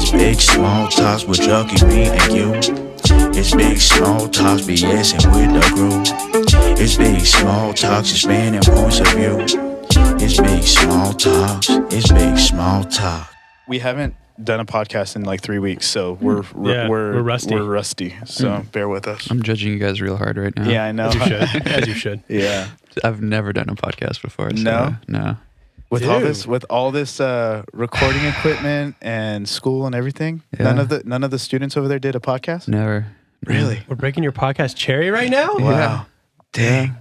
It's big small talks with Chucky, me and you. It's big small talks, BSing with the group. It's big small talks, expanding points of view. It's big small talks, it's big small talk. We haven't done a podcast in like 3 weeks, so we're rusty. We're rusty, so bear with us. I'm judging you guys real hard right now. Yeah, I know. As you should. As you should. Yeah. I've never done a podcast before. So no. With all this recording equipment and school and everything, none of the students over there did a podcast. Never. Really? We're breaking your podcast cherry right now? Wow. Yeah. Dang.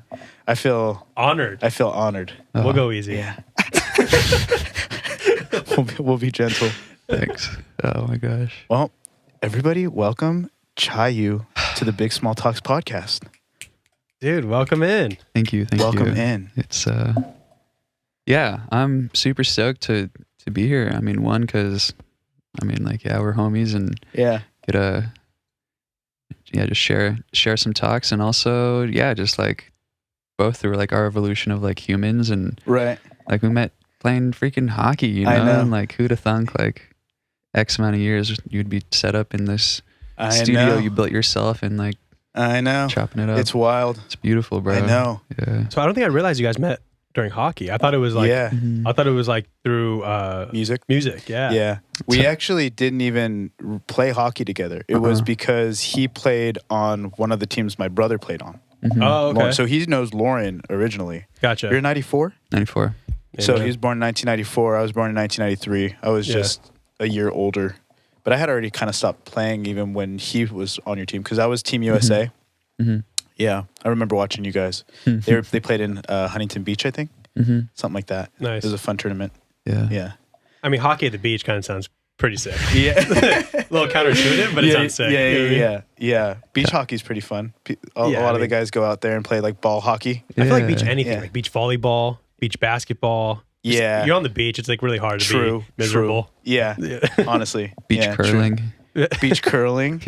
I feel honored. Oh. We'll go easy. Yeah. we'll be gentle. Thanks. Oh my gosh. Well, everybody, welcome Chayu to the Big Small Talks podcast. Dude, welcome in. Thank you. Welcome in. It's yeah, I'm super stoked to be here. I mean, one, because we're homies and get just share some talks, and also just like both through like our evolution of like humans, and right, like we met playing freaking hockey, you know? And like who'd have thunk like X amount of years you'd be set up in this studio you built yourself and like I know chopping it up. It's wild. It's beautiful, bro. I know. Yeah. So I don't think I realized you guys met during hockey. I thought it was like I thought it was like through music. Yeah. We actually didn't even play hockey together. It was because he played on one of the teams my brother played on. Oh, okay. Lauren. So he knows Lauren originally. Gotcha. You're 94? 94. So he was born in 1994. I was born in 1993. I was just a year older. But I had already kind of stopped playing even when he was on your team, because I was Team USA. Yeah, I remember watching you guys. They played in Huntington Beach, I think. Something like that. Nice. It was a fun tournament. Yeah. I mean, hockey at the beach kind of sounds pretty sick. Yeah. A little counterintuitive, but it sounds sick. Yeah. Beach hockey's pretty fun. A lot of the guys go out there and play like ball hockey. I feel like beach anything, like beach volleyball, beach basketball. Yeah. You're on the beach. It's like really hard to be miserable. True. Yeah. Honestly. Beach curling. Beach curling.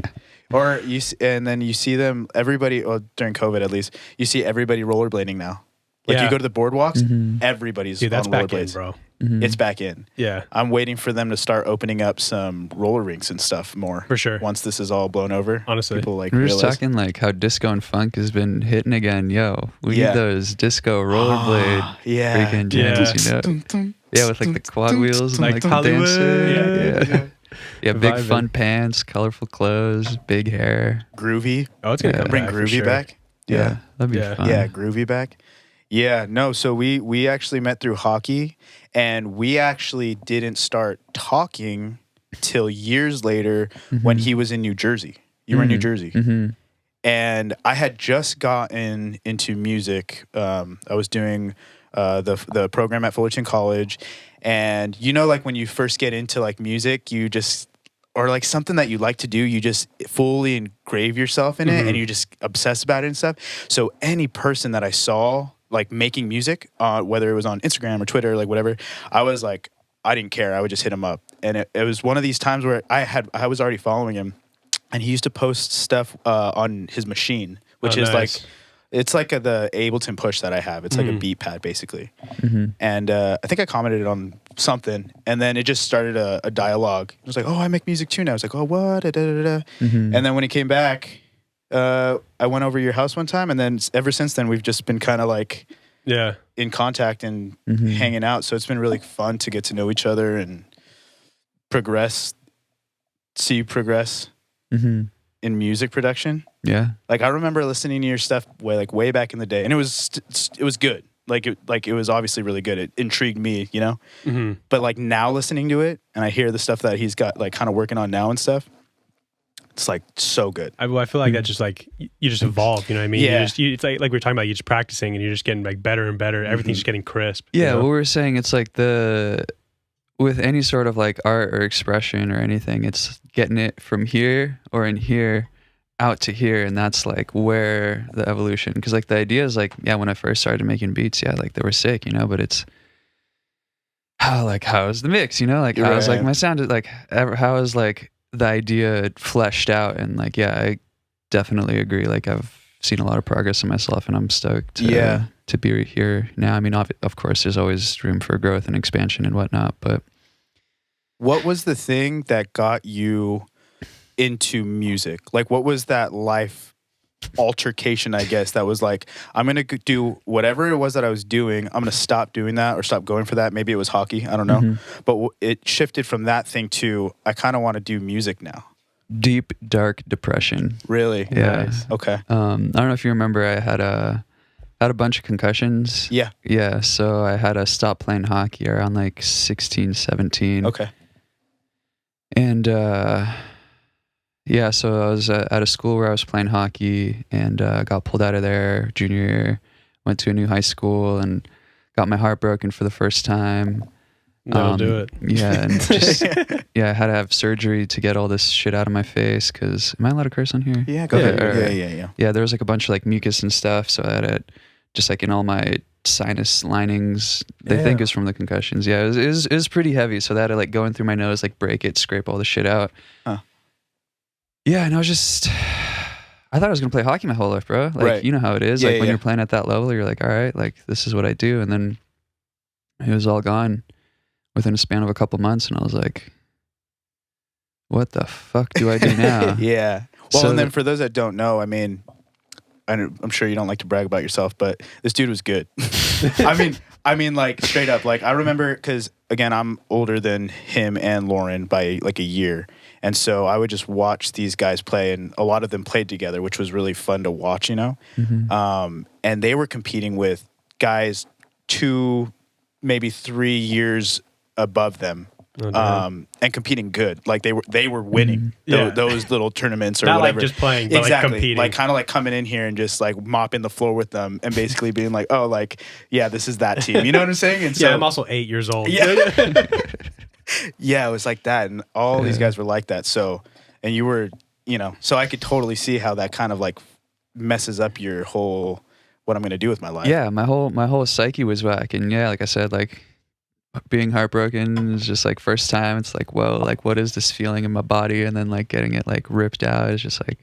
Or and then you see them, everybody, during COVID at least, you see everybody rollerblading now. Like you go to the boardwalks, everybody's on that's back in, rollerblades. bro. It's back in. Yeah. I'm waiting for them to start opening up some roller rinks and stuff more. For sure. Once this is all blown over. Honestly. People like We're just talking like how disco and funk has been hitting again. Yo, we need those disco rollerblade freaking jams, you know? Yeah, with like the quad wheels and like the Hollywood. dancer. Yeah, big fun pants, colorful clothes, big hair. Groovy. Oh, it's going to bring groovy back. Yeah, that'd be fun. Yeah, groovy back. Yeah, no, so we actually met through hockey, and we actually didn't start talking till years later when he was in New Jersey. You were in New Jersey. And I had just gotten into music. I was doing the program at Fullerton College, and you know, like when you first get into like music, you just, or like something that you like to do, you just fully engrave yourself in it, and you just obsess about it and stuff. So any person that I saw like making music, whether it was on Instagram or Twitter, like whatever, I was like, I didn't care. I would just hit him up. And it was one of these times where I was already following him, and he used to post stuff on his machine, which is like, it's like the Ableton Push that I have. It's like a beat pad basically. And I think I commented on something, and then it just started a dialogue. It was like, oh, I make music too now. I was like, oh, what? And then when he came back, I went over to your house one time, and then ever since then we've just been kind of like in contact and hanging out. So it's been really fun to get to know each other and see you progress in music production. Yeah, like I remember listening to your stuff way back in the day, and it was good. It was obviously really good. It intrigued me, you know. But like now listening to it, and I hear the stuff that he's got like kind of working on now and stuff. It's like so good. I feel like that's just like you just evolve. You know what I mean? Yeah. It's like we were talking about. You just practicing, and you're just getting like better and better. Everything's just getting crisp. Yeah. You know? What we're saying, it's like with any sort of like art or expression or anything, it's getting it from here or in here out to here, and that's like where the evolution. Because like the idea is like, yeah, when I first started making beats, like they were sick, you know, but it's how's the mix, you know, like how's like my sound, like how is like the idea fleshed out. And like, yeah, I definitely agree. Like I've seen a lot of progress in myself, and I'm stoked to be here now. I mean, of course there's always room for growth and expansion and whatnot, but what was the thing that got you into music? Like, what was that life altercation, I guess, that was like, I'm going to do whatever it was that I was doing. I'm going to stop doing that or stop going for that. Maybe it was hockey. I don't know. But it shifted from that thing to, I kind of want to do music now. Deep, dark depression. Really? Yeah. Nice. Okay. I don't know if you remember, I had a bunch of concussions. Yeah. Yeah. So I had to stop playing hockey around like 16, 17. Okay. And yeah, so I was at a school where I was playing hockey and got pulled out of there junior year, went to a new high school and got my heart broken for the first time. That'll do it. Yeah, and just I had to have surgery to get all this shit out of my face because, am I allowed to curse on here? Yeah, go ahead. Yeah. Yeah, there was like a bunch of like mucus and stuff, so I had it just like in all my sinus linings. They think it was from the concussions. Yeah, it was pretty heavy, so that had to like go in through my nose, like break it, scrape all the shit out. Huh. Yeah, and I thought I was gonna play hockey my whole life, bro. Like, you know how it is. Like when you're playing at that level, you're like, all right, like this is what I do, and then it was all gone within a span of a couple months, and I was like, what the fuck do I do now? Yeah. Well, So and then for those that don't know, I mean, I'm sure you don't like to brag about yourself, but this dude was good. I mean, like straight up, like I remember, because again, I'm older than him and Lauren by like a year. And so I would just watch these guys play, and a lot of them played together, which was really fun to watch, you know? And they were competing with guys 2, maybe 3 years above them, and competing good. Like they were winning those little tournaments or not whatever. Like just playing, but exactly. like competing. Like kind of like coming in here and just like mopping the floor with them and basically being like, oh, like, yeah, this is that team. You know what I'm saying? And so, I'm also 8 years old. Yeah. Yeah, it was like that. And all these guys were like that. So, and you were, you know, so I could totally see how that kind of like messes up your whole, what I'm going to do with my life. Yeah, my whole psyche was whack. And yeah, like I said, like being heartbroken is just like first time. It's like, whoa, like what is this feeling in my body? And then like getting it like ripped out is just like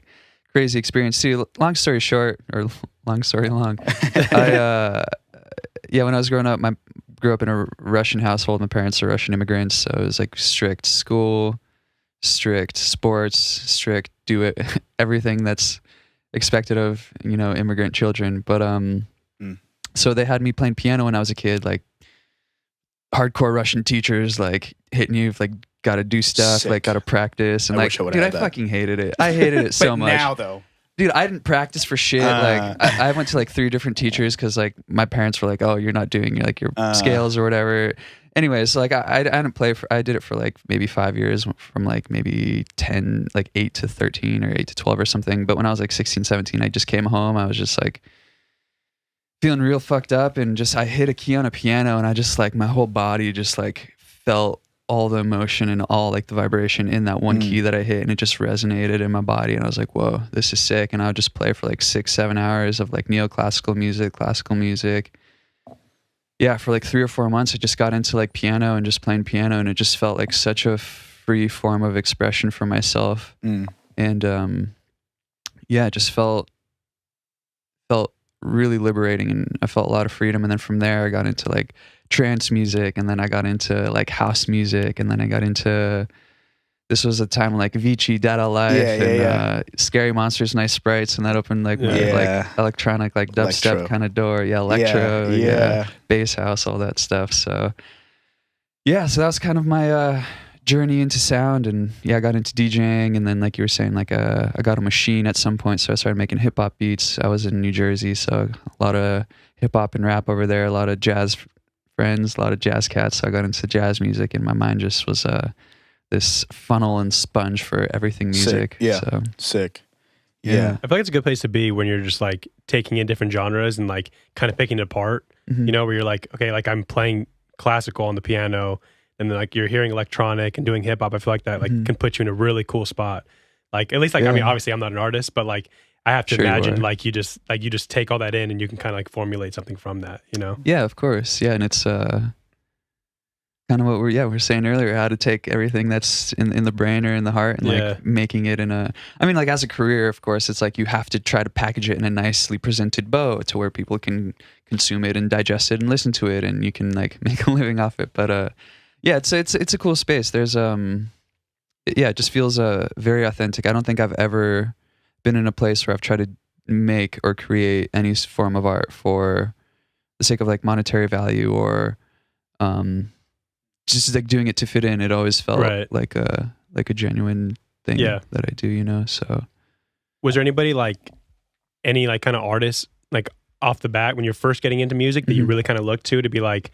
crazy experience. See, long story short, or long story long, when I was growing up, grew up in a Russian household. My parents are Russian immigrants, so it was like strict school, strict sports, strict do it everything that's expected of, you know, immigrant children. But so they had me playing piano when I was a kid, like hardcore Russian teachers like hitting you like gotta do stuff. Sick. Like gotta practice, and like dude, I fucking hated it. I hated it so much. Now though, dude, I didn't practice for shit. Like I went to like 3 different teachers because like my parents were like, oh, you're not doing like your scales or whatever. Anyways, like I didn't play for, I did it for like maybe 5 years, from like maybe 10, like 8 to 13 or 8 to 12 or something. But when I was like 16, 17, I just came home. I was just like feeling real fucked up, and just I hit a key on a piano, and I just like my whole body just like felt all the emotion and all like the vibration in that one key that I hit, and it just resonated in my body, and I was like, whoa, this is sick. And I would just play for like 6-7 hours of like neoclassical music, classical music. Yeah, for like 3 or 4 months I just got into like piano and just playing piano, and it just felt like such a free form of expression for myself. And yeah, it just felt really liberating, and I felt a lot of freedom. And then from there I got into like trance music, and then I got into like house music, and then I got into, this was a time like Vici, Dada Life, Scary Monsters, Nice Sprites, and that opened like like electronic, like dubstep kind of door. Electro, bass house, all that stuff. So yeah, so that was kind of my journey into sound. And yeah, I got into DJing, and then like you were saying, like I got a machine at some point, so I started making hip hop beats. I was in New Jersey, so a lot of hip hop and rap over there, a lot of jazz friends, a lot of jazz cats. So I got into jazz music, and my mind just was this funnel and sponge for everything music. Sick. Yeah. So, sick. Yeah. I feel like it's a good place to be when you're just like taking in different genres and like kind of picking it apart, you know, where you're like, okay, like I'm playing classical on the piano, and then like you're hearing electronic and doing hip hop. I feel like that like can put you in a really cool spot. Like at least like, I mean, obviously I'm not an artist, but like I have to imagine like you just take all that in, and you can kind of like formulate something from that, you know? Yeah, of course. Yeah. And it's kind of what we're saying earlier, how to take everything that's in the brain or in the heart, and like making it in a, I mean, like as a career, of course, it's like you have to try to package it in a nicely presented bow to where people can consume it and digest it and listen to it, and you can like make a living off it. But Yeah, it's a cool space. There's it just feels very authentic. I don't think I've ever been in a place where I've tried to make or create any form of art for the sake of like monetary value or just like doing it to fit in. It always felt like a genuine thing that I do, you know. So was there anybody like any like kind of artists like off the bat when you're first getting into music that you really kind of look to be like,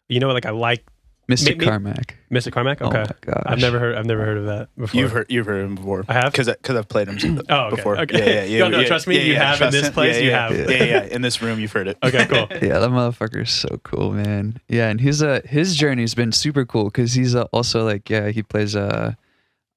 you know, like I like Mr. Carmack. Mr. Carmack? Okay. Oh my gosh. I've never heard of that before. You've heard him before. I have? Because I've played him before. Okay. Yeah. Trust me, you have in this place, you have. Yeah. In this room, you've heard it. Okay, cool. Yeah, that motherfucker's so cool, man. Yeah, and his journey's been super cool because he's also like, he plays, I'm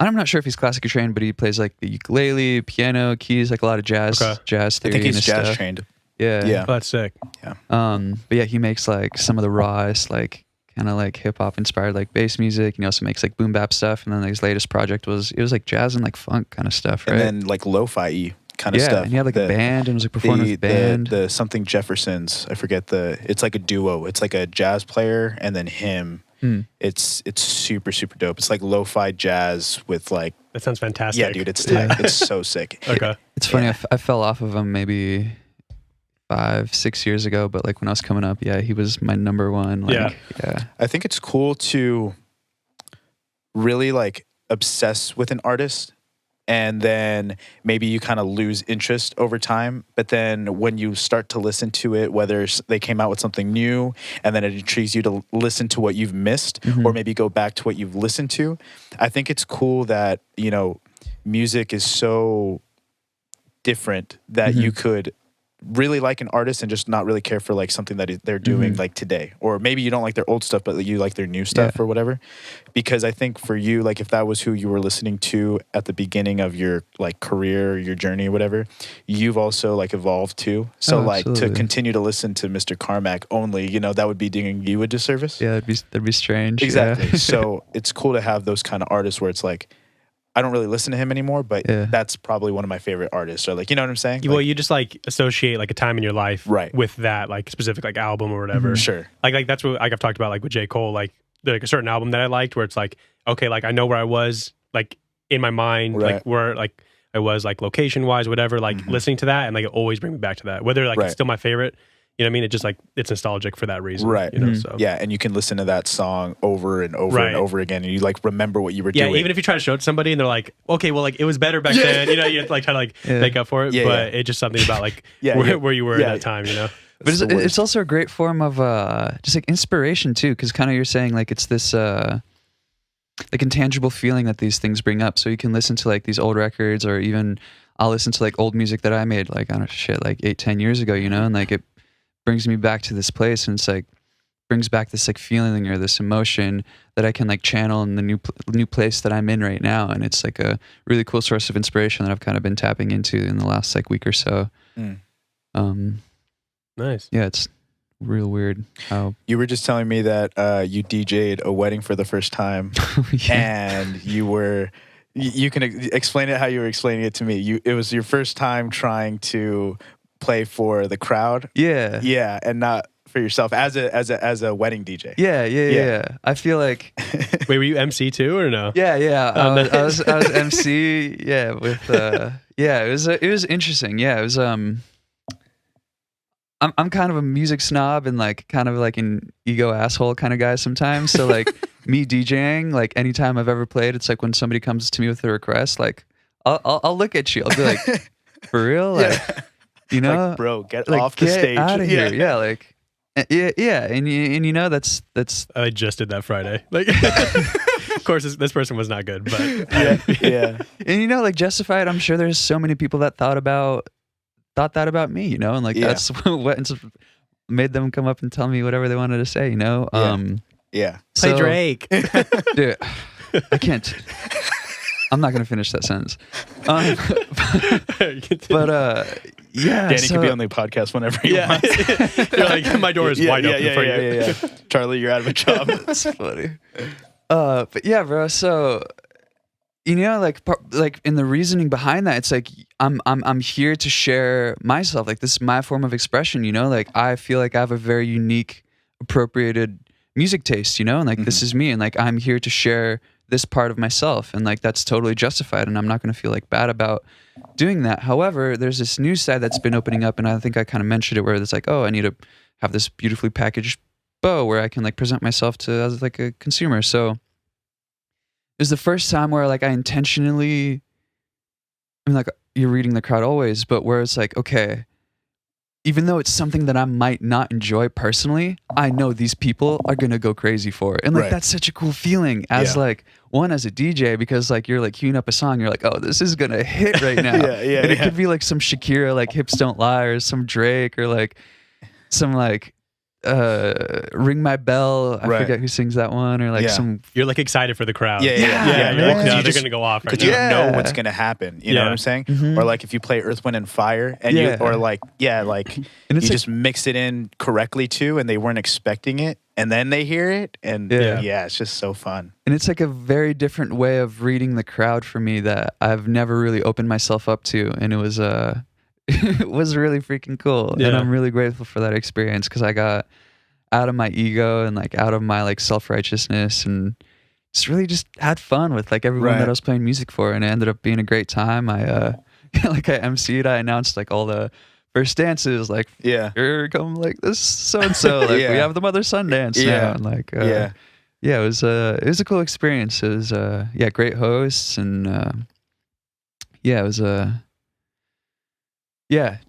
not sure if he's classically trained, but he plays like the ukulele, piano, keys, like a lot of jazz theory. I think he's jazz trained. Yeah. Oh, that's sick. Yeah. But yeah, he makes like some of the rawest, like, kind of like hip hop inspired like bass music, and he also makes like boom bap stuff. And then his latest project was like jazz and like funk kind of stuff, right? And then like lo-fi kind of stuff. Yeah, and he had like a band and was like performing with a band. The something Jeffersons, I forget it's like a duo. It's like a jazz player and then him. It's super super dope. It's like lo-fi jazz with like. That sounds fantastic. Yeah, dude, it's tight. It's so sick. Okay, it's funny. I fell off of him maybe 5-6 years ago, but like when I was coming up, he was my number one. Like, yeah. I think it's cool to really like obsess with an artist and then maybe you kind of lose interest over time. But then when you start to listen to it, whether they came out with something new and then it intrigues you to listen to what you've missed or maybe go back to what you've listened to, I think it's cool that, you know, music is so different that you could really like an artist and just not really care for like something that they're doing like today, or maybe you don't like their old stuff but you like their new stuff or whatever. Because I think for you, like if that was who you were listening to at the beginning of your like career or your journey or whatever, you've also like evolved too. So like to continue to listen to Mr. Carmack only, you know, that would be doing you a disservice. Yeah, that'd be strange. Exactly. So it's cool to have those kind of artists where it's like, I don't really listen to him anymore, but that's probably one of my favorite artists. Or like, you know what I'm saying? Well, like, you just like associate like a time in your life with that like specific like album or whatever. Sure. Like that's what like I've talked about like with J. Cole, like there's like a certain album that I liked where it's like, okay, like I know where I was like in my mind, like where like I was like location wise, whatever, like listening to that and like it always bring me back to that. Whether like it's still my favorite. You know what I mean? It just like it's nostalgic for that reason. Right. You know, so yeah, and you can listen to that song over and over and over again and you like remember what you were doing. Yeah, even if you try to show it to somebody and they're like, okay, well like it was better back then, you know, you have to like try to like make up for it. But it's just something about like where you were at that time, you know. But it's also a great form of just like inspiration too, because kind of you're saying like it's this like intangible feeling that these things bring up. So you can listen to like these old records, or even I'll listen to like old music that I made like, I don't know, shit, like 8-10 years ago, you know, and like it brings me back to this place, and it's like brings back this like feeling or this emotion that I can like channel in the new place that I'm in right now. And it's like a really cool source of inspiration that I've kind of been tapping into in the last like week or so. Nice. Yeah, it's real weird how you were just telling me that you DJ'd a wedding for the first time and you can explain it how you were explaining it to me. It was your first time trying to play for the crowd. Yeah, and not for yourself as a wedding DJ. Yeah. I feel like. Wait, were you MC too or no? Yeah. I was MC. Yeah, with it was interesting. Yeah, it was I'm kind of a music snob and like kind of like an ego asshole kind of guy sometimes. So like me DJing, like anytime I've ever played, it's like when somebody comes to me with a request, like I'll look at you. I'll be like, for real, like. You know, like, bro, get like, off the stage. Out of here. Yeah, like, yeah, and you know that's. I just did that Friday. Like, of course, this person was not good, but yeah. And you know, like Justified, I'm sure there's so many people that thought that about me. You know, and like that's what made them come up and tell me whatever they wanted to say. You know, yeah. Play Drake, dude. I can't. I'm not gonna finish that sentence. But yeah, Danny can be on the podcast whenever he wants. You're like, my door is wide open for you. Yeah. Charlie, you're out of a job. That's funny. But yeah, bro. So you know, like in the reasoning behind that, it's like I'm here to share myself. Like this is my form of expression. You know, like I feel like I have a very unique, appropriated music taste, you know, and like this is me, and like I'm here to share this part of myself, and like that's totally justified, and I'm not going to feel like bad about doing that. However, there's this new side that's been opening up, and I think I kind of mentioned it, where it's like, oh, I need to have this beautifully packaged bow where I can like present myself to as like a consumer. So it was the first time where like I intentionally, I mean, like you're reading the crowd always, but where it's like, okay, even though it's something that I might not enjoy personally, I know these people are gonna go crazy for it. And like that's such a cool feeling as like one as a DJ, because like you're like queuing up a song, you're like, oh, this is gonna hit right now. And it could be like some Shakira, like Hips Don't Lie, or some Drake, or like some like Ring My Bell. I forget who sings that one, or like some. You're like excited for the crowd. You're they're gonna go off because you don't know what's gonna happen. You know what I'm saying? Or like if you play Earth, Wind and Fire, and you, or like and you just mix it in correctly too, and they weren't expecting it, and then they hear it, and it's just so fun. And it's like a very different way of reading the crowd for me that I've never really opened myself up to, and it was it was really freaking cool. And I'm really grateful for that experience, because I got out of my ego and like out of my like self-righteousness, and just had fun with like everyone that I was playing music for, and it ended up being a great time. I like I MC'd, I announced like all the first dances, like here come like this so and so, like we have the mother son dance now, and like it was a cool experience. It was great hosts, and it was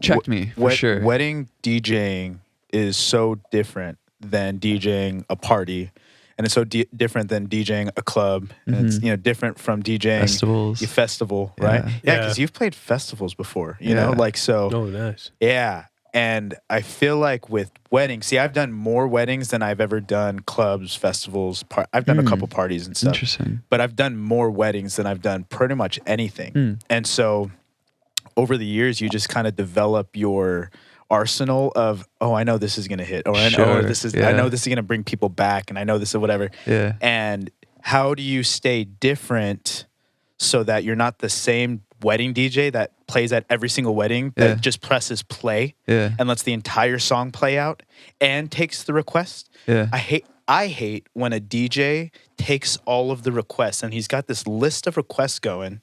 checked me for sure. Wedding DJing is so different than DJing a party, and it's so different than DJing a club, and it's different from DJing festivals. Festival, right? Yeah, because you've played festivals before, you know, like so. Oh, nice. Yeah, and I feel like with weddings, see, I've done more weddings than I've ever done clubs, festivals. I've done a couple parties and stuff. Interesting. But I've done more weddings than I've done pretty much anything, and so over the years, you just kind of develop your arsenal of, oh, I know this is going to hit, or I know this is, I know this is going to bring people back, and I know this is whatever. Yeah. And how do you stay different so that you're not the same wedding DJ that plays at every single wedding that just presses play and lets the entire song play out and takes the request? Yeah. I hate when a DJ takes all of the requests and he's got this list of requests going,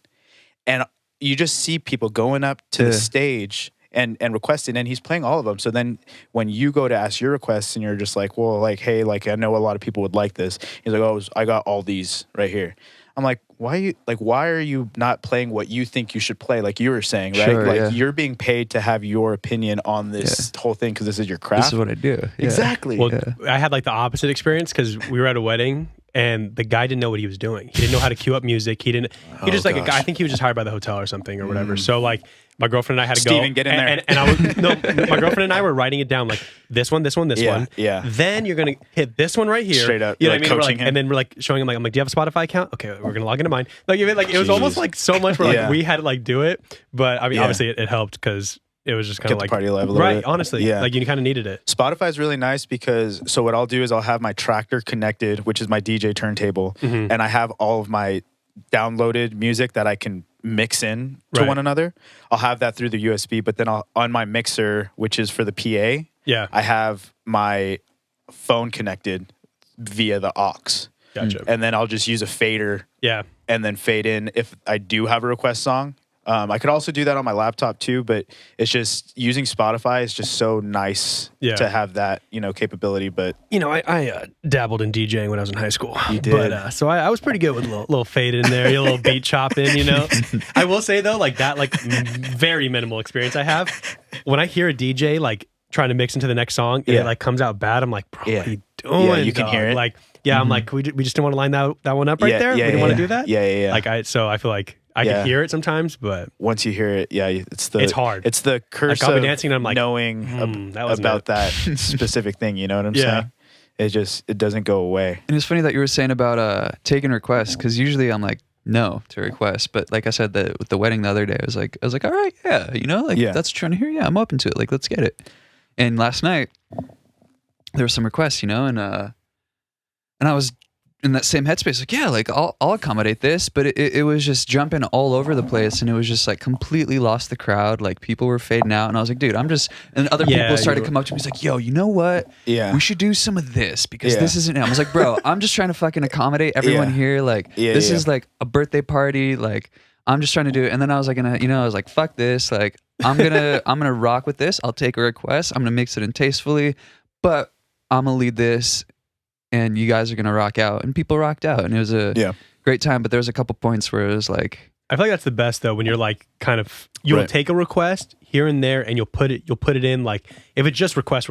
and you just see people going up to the stage and requesting, and he's playing all of them. So then when you go to ask your requests and you're just like, well, like, hey, like, I know a lot of people would like this. He's like, oh, I got all these right here. I'm like, why are you not playing what you think you should play? Like you were saying, right? Sure, you're being paid to have your opinion on this whole thing because this is your craft. This is what I do. Yeah. Exactly. Well, I had like the opposite experience, because we were at a wedding and the guy didn't know what he was doing. He didn't know how to cue up music. He just like a guy. I think he was just hired by the hotel or something or whatever. So like my girlfriend and I had to Steven, go. get in there. And I was my girlfriend and I were writing it down, like this one, this one. Yeah. Then you're gonna hit this one right here. Straight up. You know what I mean? Coaching him. And then we're like showing him, like, I'm like, do you have a Spotify account? Okay, we're gonna log into mine. Like, it was almost like so much where like we had to like do it. But I mean, obviously it helped, because it was just kind of like the party alive a little bit. Honestly, like you kind of needed it. Spotify is really nice because so what I'll do is I'll have my tractor connected, which is my DJ turntable, and I have all of my downloaded music that I can mix in to one another. I'll have that through the USB, but then on my mixer, which is for the PA, I have my phone connected via the aux. Gotcha. And then I'll just use a fader, and then fade in if I do have a request song. I could also do that on my laptop too, but it's just using Spotify is just so nice to have that, capability. But I dabbled in DJing when I was in high school. You did, but so I was pretty good with a little fade in there, a little beat chop in. I will say though, like that, like very minimal experience I have. When I hear a DJ like trying to mix into the next song, and it like comes out bad, I'm like, bro, what are you doing? Yeah, you can hear it. Like, I'm like, we just didn't want to line that one up right there. We didn't want to do that. Yeah. Like so I feel like I can hear it sometimes, but once you hear it, it's hard. It's the curse I'll be of dancing and I'm like, knowing about that specific thing. You know what I'm saying? It doesn't go away. And it's funny that you were saying about taking requests, because usually I'm like no to requests, but like I said with the wedding the other day, I was like, all right, that's what you're trying to hear. Yeah, I'm open to it. Like, let's get it. And last night there were some requests, and I was in that same headspace, like, yeah, like I'll accommodate this, but it was just jumping all over the place, and it was just like completely lost the crowd. Like people were fading out, and I was like, dude, and other people started to come up to me. He's like, yo, you know what? Yeah. We should do some of this because this isn't it. I was like, bro, I'm just trying to fucking accommodate everyone here. Like this is like a birthday party. Like I'm just trying to do it. And then I was like, I was like, fuck this. Like I'm gonna rock with this. I'll take a request. I'm gonna mix it in tastefully, but I'm gonna lead this. And you guys are gonna rock out, and people rocked out, and it was a great time. But there was a couple points where it was like, I feel like that's the best though, when you're like you'll take a request here and there, and you'll put it in, like if it's just request,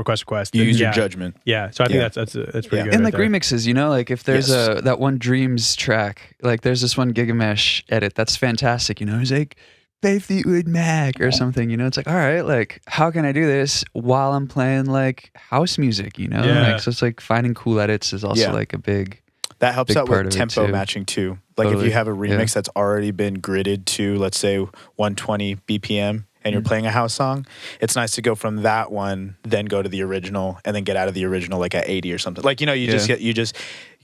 you use your judgment. Yeah, so I think that's pretty good. And like remixes, like if there's that one Dreams track, like there's this one Gigamesh edit that's fantastic. He's like, Fleetwood Mac or something, it's like, all right, like how can I do this while I'm playing like house music, like, so it's like finding cool edits is also like a big that helps big out part with of tempo too. matching too. Like if you have a remix that's already been gridded to, let's say 120 BPM and you're playing a house song, it's nice to go from that one, then go to the original, and then get out of the original like at 80 or something. Like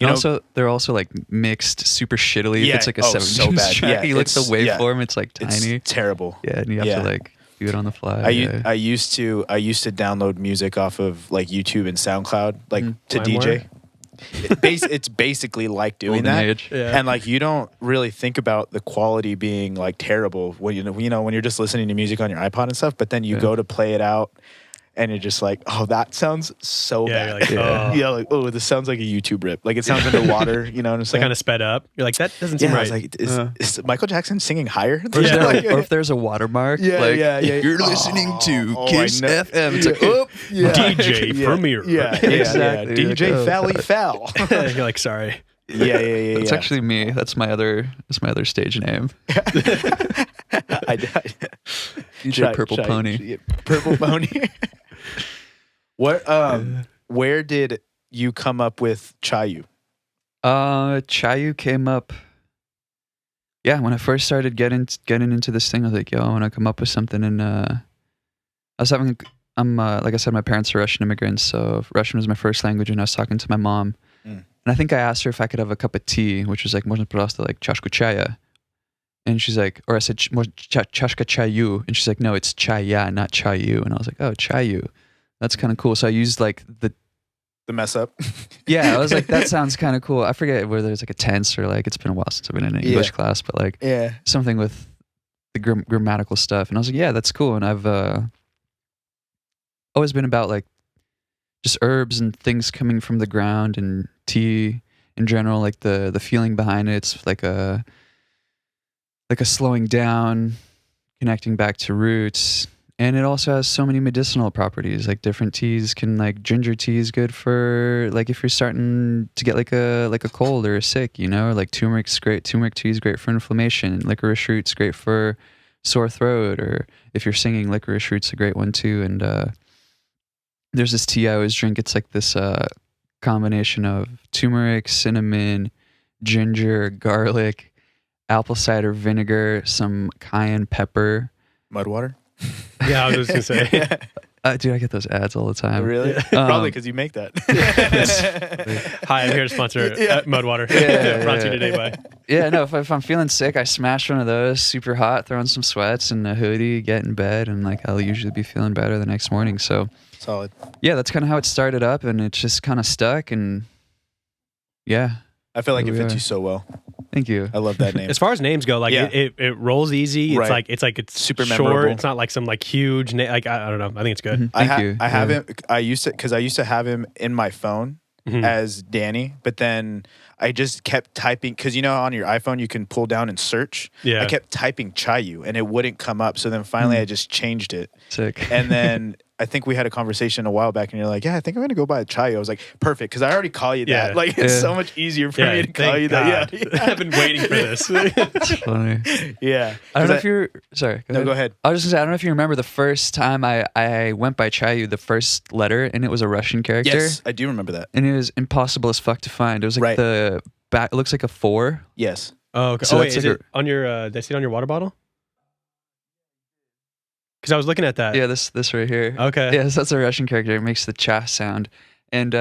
also they're also like mixed super shittily. If it's like a 7 track, you look at the waveform, it's like tiny. It's terrible. Yeah, and you have to like do it on the fly. I used to download music off of like YouTube and SoundCloud, like to DJ. It's basically like doing that, and like you don't really think about the quality being like terrible when when you're just listening to music on your iPod and stuff. But then you go to play it out, and you're just like, oh, that sounds so bad. You're like, oh, this sounds like a YouTube rip. Like it sounds underwater. You know what I'm saying? Like kind of sped up. You're like, that doesn't seem right. I was like, is Michael Jackson singing higher? Or if there's a watermark, you're listening to Kiss FM. It's like, oh, DJ Premier. Exactly. DJ Fally Foul. You're like, sorry. It's actually me. That's my other stage name. DJ Purple Pony. Purple Pony. What? Where did you come up with Chayu? Chayu came up. Yeah, when I first started getting into this thing, I was like, yo, I want to come up with something. And like I said, my parents are Russian immigrants, so Russian was my first language. And I was talking to my mom, and I think I asked her if I could have a cup of tea, which was like, можно просто like чашку чая. And she's like, or I said, чашка чаю. And she's like, no, it's chaya, not chayu. And I was like, oh, chayu. That's kind of cool. So I used like the mess up. Yeah, I was like, that sounds kind of cool. I forget whether there's like a tense or like, it's been a while since I've been in an English class, but like something with the grammatical stuff. And I was like, yeah, that's cool. And I've always been about like just herbs and things coming from the ground and tea in general, like the feeling behind it. It's like a slowing down, connecting back to roots. And it also has so many medicinal properties. Like different teas can, like ginger tea is good for like if you're starting to get like a cold or a sick, or like turmeric's great. Turmeric tea is great for inflammation. Licorice root's great for sore throat, or if you're singing, licorice root's a great one too. And there's this tea I always drink. It's like this combination of turmeric, cinnamon, ginger, garlic, apple cider vinegar, some cayenne pepper. Mud water? Yeah, I was just going to say. Dude, I get those ads all the time. Really? Probably because you make that. Hi, I'm here to sponsor Mud Water. Brought to you today by. Yeah, no, if I'm feeling sick, I smash one of those super hot, throw on some sweats and a hoodie, get in bed, and like I'll usually be feeling better the next morning. So solid. Yeah, that's kind of how it started up, and it's just kind of stuck, and yeah. I feel like it fits you so well. Thank you. I love that name. As far as names go, like it rolls easy. It's it's super short. memorable. It's not like some like huge name. Like I don't know. I think it's good. Thank you. I have him. I used to have him in my phone as Danny, but then I just kept typing because on your iPhone you can pull down and search. Yeah. I kept typing Chayu and it wouldn't come up. So then finally I just changed it. Sick. And then I think we had a conversation a while back and you're like, yeah, I think I'm going to go by Chayu. I was like, perfect. Because I already call you that. Like, it's so much easier for me to call you that. Yeah. I've been waiting for this. That's funny. Yeah. I don't know if you're, sorry. Go ahead. I was just going to say, I don't know if you remember the first time I went by Chayu, the first letter, and it was a Russian character. Yes, I do remember that. And it was impossible as fuck to find. It was like the back, it looks like a 4. Yes. Oh, okay. So wait, is it on your, did I see it on your water bottle? Because I was looking at that. Yeah, this right here. Okay. Yeah, so that's a Russian character. It makes the cha sound. And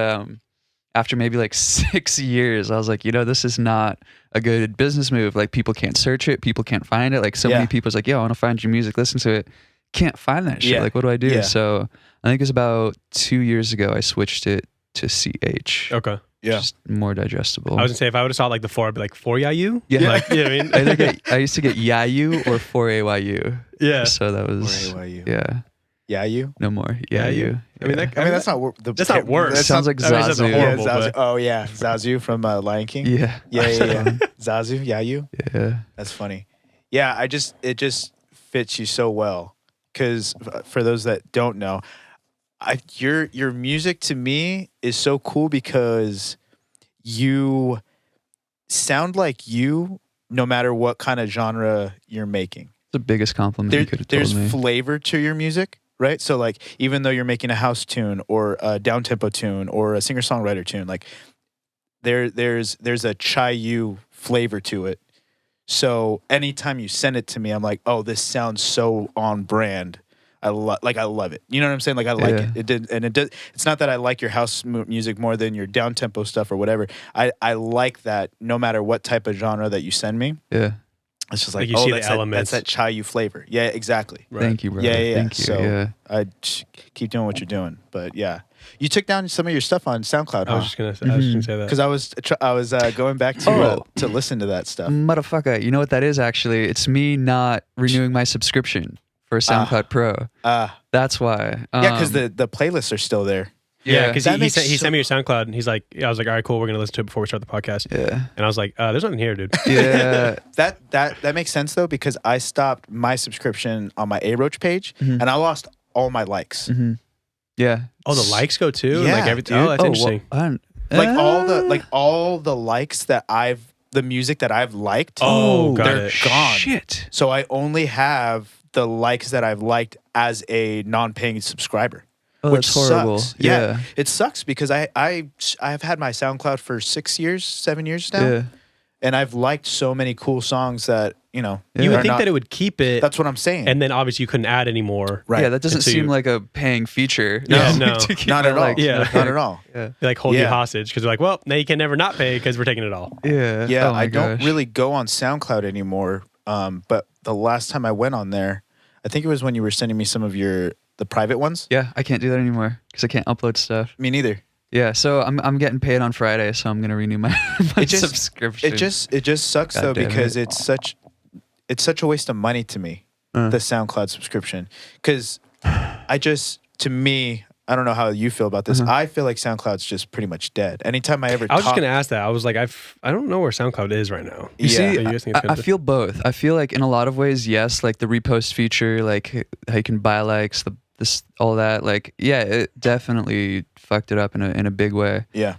after maybe like 6 years, I was like, this is not a good business move. Like people can't search it, people can't find it. Like so many people's like, yo, I want to find your music, listen to it. Can't find that shit. Like what do I do? Yeah. So I think it was about 2 years ago I switched it to CH. Okay. Yeah. Just more digestible. I was gonna say if I would have saw like the 4, I'd be like 4 yayu. Yeah. Like, you know what I mean? I used to get Yayu or 4AYU. Yeah. So that was 4AYU. yeah. Yayu. No more. Yayu. I mean, that's not that's not worse. That sounds like Zazu. horrible, Zazu. but- Oh yeah, Zazu from Lion King. Yeah. Yeah. Zazu, Yayu. Yeah. That's funny. Yeah, it just fits you so well because for those that don't know, your music to me is so cool because you sound like you no matter what kind of genre you're making. The biggest compliment you could have told There's me. flavor to your music, right? So like even though you're making a house tune or a down tempo tune or a singer songwriter tune, like there's a chayu flavor to it. So anytime you send it to me, I'm like, oh, this sounds so on brand. I love it. You know what I'm saying? Like I like it. It did, and it did. It's not that I like your house music more than your down tempo stuff or whatever. I like that no matter what type of genre that you send me. Yeah. It's just like you see the that's elements. that chayu flavor. Yeah, exactly. Right. Thank you, bro. Yeah. Thank you. So yeah. I keep doing what you're doing. But yeah, you took down some of your stuff on SoundCloud, I was just gonna say that. Because I was going back to listen to that stuff. Motherfucker, you know what that is actually? It's me not renewing my subscription for SoundCloud Pro. That's why. Yeah, because the playlists are still there. Yeah, because That he makes sent me your SoundCloud, and he's like, I was like, all right, cool, we're gonna listen to it before we start the podcast. Yeah. And I was like, there's nothing here, dude. Yeah. That makes sense though because I stopped my subscription on my A-Roach page and I lost all my likes. Yeah. Oh, the likes go too. Yeah, Like everything. dude. Oh, that's interesting. All the likes that the music that I've liked. Oh, got they're it. gone. Shit. So I only have the likes that I've liked as a non-paying subscriber. Oh, which that's horrible. sucks. Yeah. It sucks because I've had my SoundCloud for 7 years now. Yeah. And I've liked so many cool songs that, You are would think not- that it would keep it, That's what I'm saying. and then obviously you couldn't add any more. right. Yeah, that doesn't So seem you- like a paying feature. Yeah, no. To keep not my at all. likes. Yeah. Not at all. Yeah. They like hold you Yeah. hostage because they're like, well, now you can never not pay because we're taking it all. Yeah. Yeah, Oh my I don't gosh. really go on SoundCloud anymore. But the last time I went on there, I think it was when you were sending me some of the private ones. Yeah, I can't do that anymore because I can't upload stuff. Me neither. Yeah, so I'm getting paid on Friday, so I'm gonna renew my subscription. It just sucks God though damn because it. it's such a waste of money to me, the SoundCloud subscription. Because to me, I don't know how you feel about this. I feel like SoundCloud's just pretty much dead. Anytime I ever I was just gonna ask that. I was like, I don't know where SoundCloud is right now. You see, You guys think it's I gonna- feel both. I feel like in a lot of ways, yes, like the repost feature, like how you can buy likes, all that. Like, yeah, it definitely fucked it up in a big way. Yeah.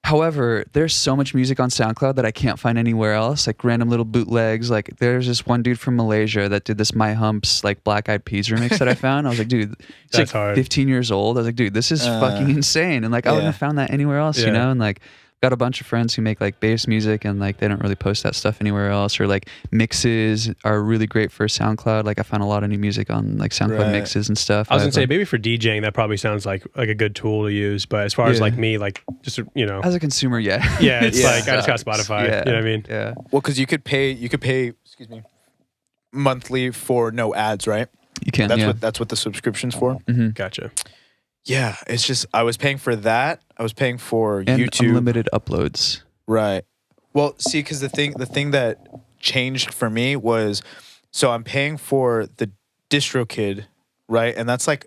However, there's so much music on SoundCloud that I can't find anywhere else, like random little bootlegs. Like there's this one dude from Malaysia that did this My Humps like Black Eyed Peas remix that I found. I was like, dude, it's That's like hard. 15 years old. I was like, dude, this is fucking insane. And like I wouldn't have found that anywhere else, you Yeah. know? And like got a bunch of friends who make like bass music and like they don't really post that stuff anywhere else, or like mixes are really great for SoundCloud. Like I found a lot of new music on like SoundCloud Right. mixes and stuff. I was gonna I've, say maybe for DJing that probably sounds like a good tool to use, but as far as Yeah. like me, like just as a consumer, yeah. yeah, it's Yeah. like I just got Spotify. Yeah. You know what I mean? Yeah. Well, because you could pay, excuse me, monthly for no ads, right? You can, That's what the subscription's for. Gotcha. Yeah, it's just I was paying for that. I was paying for and YouTube. unlimited uploads. Right. Well, see, because the thing that changed for me was, so I'm paying for the DistroKid, right, and that's like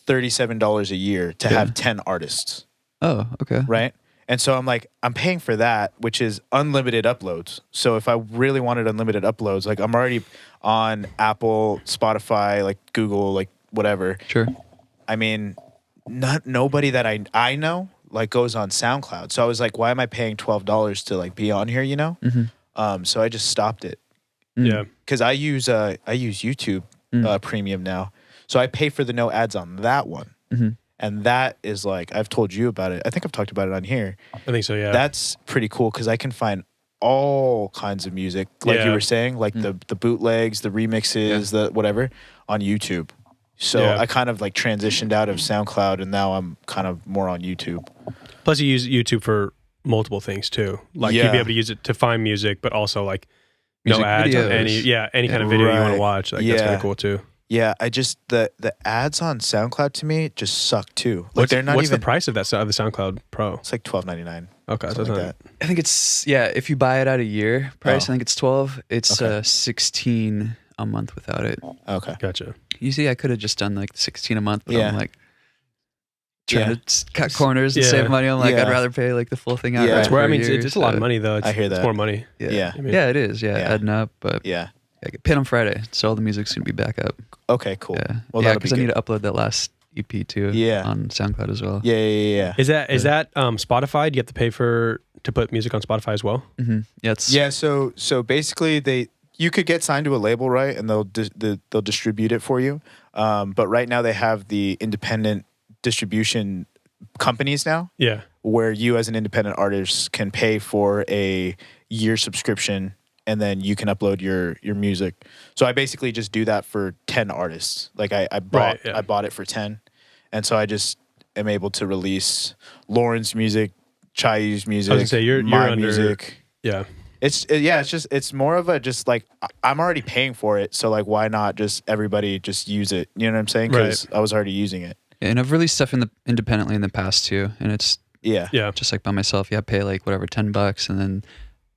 $137 a year to have 10 artists, Oh, okay. right? And so I'm paying for that, which is unlimited uploads. So if I really wanted unlimited uploads, like I'm already on Apple, Spotify, like Google, like whatever. Sure. I mean, nobody that I know like goes on SoundCloud. So I was like, why am I paying $12 to like be on here? You know. So I just stopped it Yeah. because I use YouTube Premium now. So I pay for the no ads on that one, and that is like I've told you about it. I think I've talked about it on here. I think so. Yeah. That's pretty cool because I can find all kinds of music, like you Yeah. were saying, like the bootlegs, the remixes, the whatever on YouTube. So I kind of like transitioned out of SoundCloud, and now I'm kind of more on YouTube. Plus, you use YouTube for multiple things too. Like you'd be able to use it to find music, but also like no ads on any kind of video you want to watch. Like that's kind of cool too. Yeah, I just the ads on SoundCloud to me just suck too. Like what's the price of that of the SoundCloud Pro? It's like $12.99. Okay, so like that. I think it's if you buy it at a year price, I think it's 12. It's 16 a month without it. Okay, gotcha. You see, I could have just done like 16 a month, but I'm like trying to cut corners and save money. I'm like, I'd rather pay like the full thing out. That's where year, it's a lot of money though. I hear that. It's more money. Yeah, it is. Yeah, adding up, but I get paid on Friday, so all the music's gonna be back up. Okay, cool. Yeah, well, because I need to upload that last EP too. On SoundCloud as well. Yeah. Is that Spotify? Do you have to pay to put music on Spotify as well? Yeah. So basically, you could get signed to a label, right, and they'll distribute it for you. But right now they have the independent distribution companies now. Yeah. Where you as an independent artist can pay for a year subscription, and then you can upload your music. So I basically just do that for 10 artists. Like I bought it for 10. And so I just am able to release Lauren's music, Chayus music, I was gonna say, you're under music. Yeah. It's more of a just like I'm already paying for it, so like why not just everybody just use it? You know what I'm saying? Because I was already using it. Yeah, and I've released stuff independently in the past too, and it's just like by myself. I pay like whatever $10, and then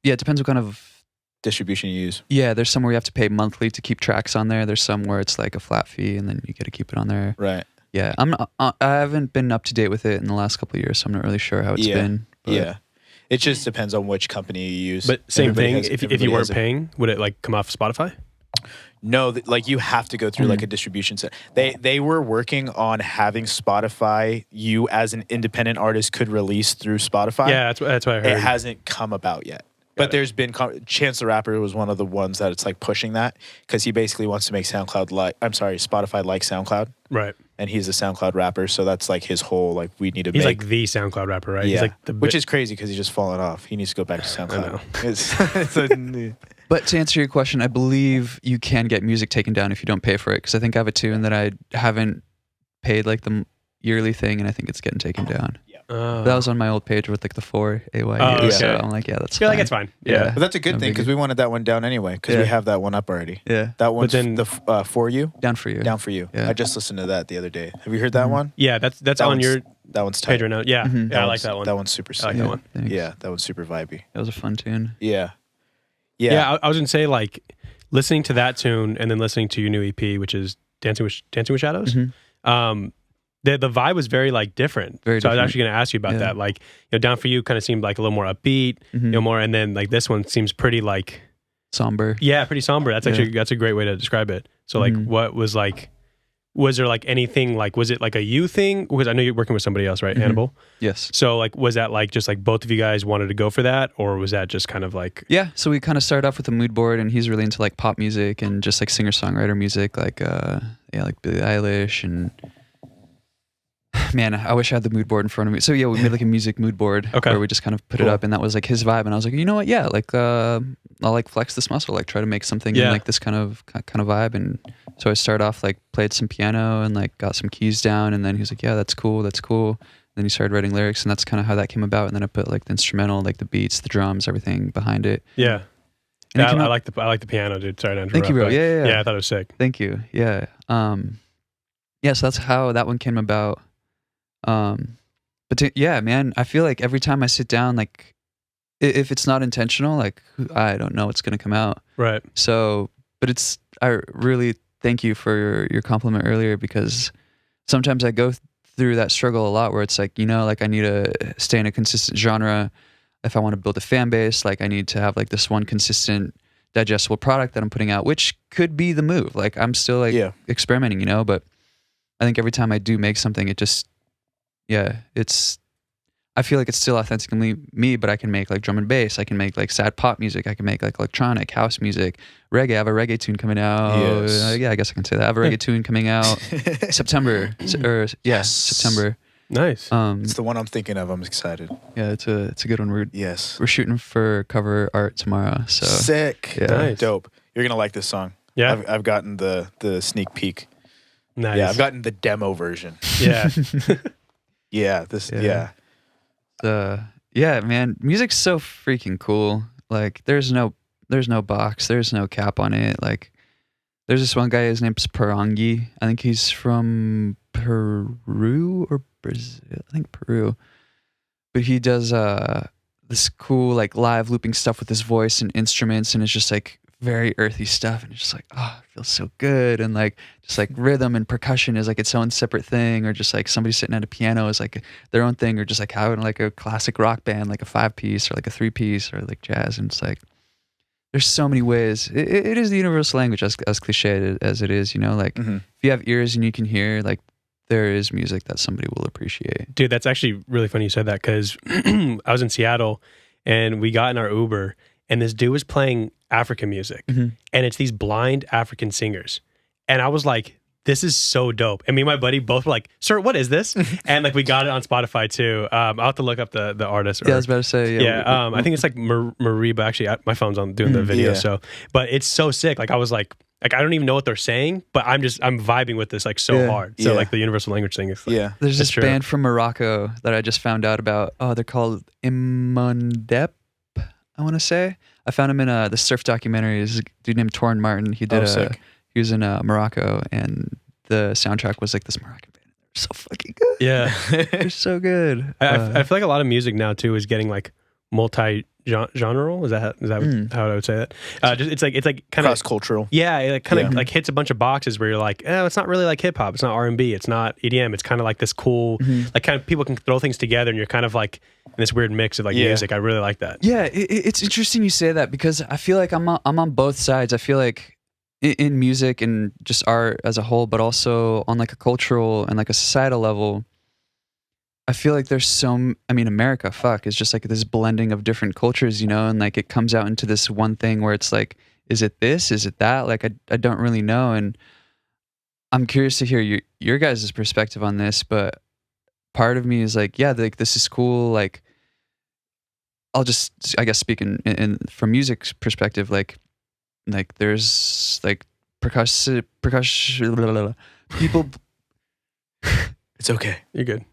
it depends what kind of distribution you use. Yeah, there's some where you have to pay monthly to keep tracks on there. There's some where it's like a flat fee, and then you get to keep it on there. Right. Yeah, I haven't been up to date with it in the last couple of years, so I'm not really sure how it's been. But it just depends on which company you use. But same thing. If you weren't paying, would it like come off Spotify? No, like you have to go through like a distribution set. They were working on having Spotify. You as an independent artist could release through Spotify. Yeah, that's what I heard. It hasn't come about yet. But there's been Chance the Rapper was one of the ones that it's like pushing that because he basically wants to make Spotify like SoundCloud. Right. And he's a SoundCloud rapper, so that's like his whole like we need to He's make. like the SoundCloud rapper, right? Yeah. He's like which is crazy because he's just fallen off. He needs to go back to SoundCloud. But to answer your question, I believe you can get music taken down if you don't pay for it because I think I have a tune that I haven't paid like the yearly thing, and I think it's getting taken down. That was on my old page with like the 4 AYU. So I'm like, that's fine. Like it's fine. Yeah. But that's a good thing because we wanted that one down anyway because we have that one up already. Yeah. That one's the For You. Down for You. Down for You. Yeah. I just listened to that the other day. Have you heard that one? Yeah, that's on your that one's tight. page right now. Yeah. I like that one. That one's super sick. I like that one. Thanks. Yeah, that one's super vibey. That was a fun tune. Yeah. I was gonna say like listening to that tune and then listening to your new EP, which is Dancing with Shadows. The vibe was very like different. I was actually going to ask you about that. Like, Down for You kind of seemed like a little more upbeat, more, and then like this one seems pretty like somber. Yeah, pretty somber. That's actually that's a great way to describe it. So like, what was like? Was there like anything like? Was it like a you thing? Because I know you're working with somebody else, right, Hannibal? Yes. So like, was that like just like both of you guys wanted to go for that, or was that just kind of like? Yeah. So we kind of started off with a mood board, and he's really into like pop music and just like singer songwriter music, like like Billie Eilish and. Man, I wish I had the mood board in front of me. So yeah, we made like a music mood board where we just kind of put it up, and that was like his vibe. And I was like, you know what? Yeah, like I'll like flex this muscle, like try to make something in like this kind of vibe. And so I started off like played some piano and like got some keys down, and then he was like, yeah, that's cool. And then he started writing lyrics, and that's kind of how that came about. And then I put like the instrumental, like the beats, the drums, everything behind it. Yeah. And I like the piano, dude. Sorry to interrupt. Thank you, bro. Yeah. I thought it was sick. Thank you. Yeah. So that's how that one came about. Man, I feel like every time I sit down, like if it's not intentional, like I don't know what's gonna come out. Right. So, but I really thank you for your compliment earlier because sometimes I go through that struggle a lot where it's like, like I need to stay in a consistent genre. If I want to build a fan base, like I need to have like this one consistent digestible product that I'm putting out, which could be the move. Like I'm still like experimenting, but I think every time I do make something, it just, I feel like it's still authentically me, but I can make like drum and bass. I can make like sad pop music. I can make like electronic house music, reggae. I have a reggae tune coming out. Yes. I guess I can say that. I have a reggae tune coming out September. September. Nice. It's the one I'm thinking of. I'm excited. Yeah, it's a good one. We're We're shooting for cover art tomorrow. So sick. Yeah. Nice. Dope. You're gonna like this song. Yeah. I've gotten the sneak peek. Nice. Yeah, I've gotten the demo version. Yeah. Yeah, yeah, man, music's so freaking cool. Like there's no box, there's no cap on it. Like there's this one guy, his name's Parangi. I think he's from Peru or Brazil. I think Peru. But he does this cool like live looping stuff with his voice and instruments, and it's just like very earthy stuff, and it's just like, oh, it feels so good. And like just like rhythm and percussion is like its own separate thing, or just like somebody sitting at a piano is like their own thing, or just like how in like a classic rock band, like a 5-piece or like a 3-piece or like jazz. And it's like there's so many ways. It is the universal language, as cliche as it is, you know, like if you have ears and you can hear, like there is music that somebody will appreciate. Dude, that's actually really funny you said that, because I was in Seattle and we got in our Uber and this dude was playing African music, and it's these blind African singers. And I was like, this is so dope. And me and my buddy both were like, sir, what is this? And like we got it on Spotify too. I'll have to look up the artist. Yeah, I was about to say. Yeah, I think it's like Marie, but actually my phone's on doing the video. Yeah. So, but it's so sick. Like I was like I don't even know what they're saying, but I'm vibing with this like so hard. So like the universal language thing is like, there's this band from Morocco that I just found out about. Oh, they're called Imondep, I want to say. I found him in the surf documentary. There's a dude named Torrin Martin. He did he was in Morocco, and the soundtrack was like this Moroccan band. They're so fucking good. Yeah. They're so good. I feel like a lot of music now too is getting like multi-genre. Is that how I would say that? It's like kind of cross-cultural. Yeah, it kind of like hits a bunch of boxes where you're like, oh, it's not really like hip hop. It's not R&B. It's not EDM. It's kind of like this cool, like kind of people can throw things together, and you're kind of like in this weird mix of like music. I really like that. Yeah, it's interesting you say that, because I feel like I'm on both sides. I feel like in music and just art as a whole, but also on like a cultural and like a societal level, I feel like there's America, is just like this blending of different cultures, you know, and like it comes out into this one thing where it's like, is it this? Is it that? Like, I don't really know. And I'm curious to hear your guys' perspective on this, but part of me is like, yeah, like this is cool. Like, I'll just, I guess, speak in from music's perspective, like there's like percussion people. It's okay. You're good.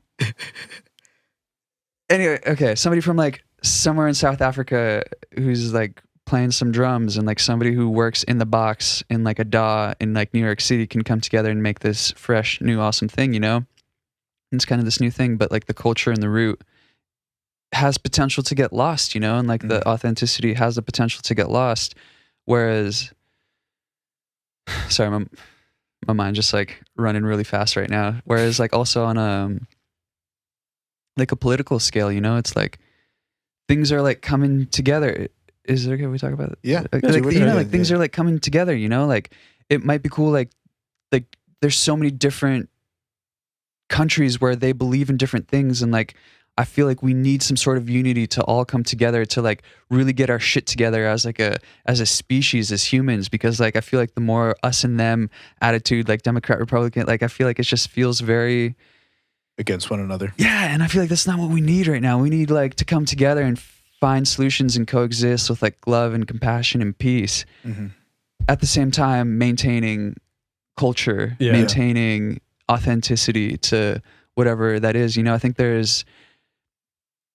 Anyway, okay, somebody from like somewhere in South Africa who's like playing some drums, and like somebody who works in the box in like a DAW in like New York City can come together and make this fresh, new, awesome thing, you know? And it's kind of this new thing, but like the culture and the root has potential to get lost, you know? And like the authenticity has the potential to get lost. Whereas, sorry, my mind just like running really fast right now. Whereas like also on like a political scale, you know, it's like things are like coming together. Is it okay if we talk about it? Yeah. Like, you know, like things are like coming together, you know, like it might be cool. Like there's so many different countries where they believe in different things. And like, I feel like we need some sort of unity to all come together to like really get our shit together as a species, as humans, because like I feel like the more us and them attitude, like Democrat, Republican, like I feel like it just feels very against one another. Yeah, and I feel like that's not what we need right now. We need like to come together and find solutions and coexist with like love and compassion and peace. At the same time, maintaining culture, maintaining authenticity to whatever that is. You know, I think there's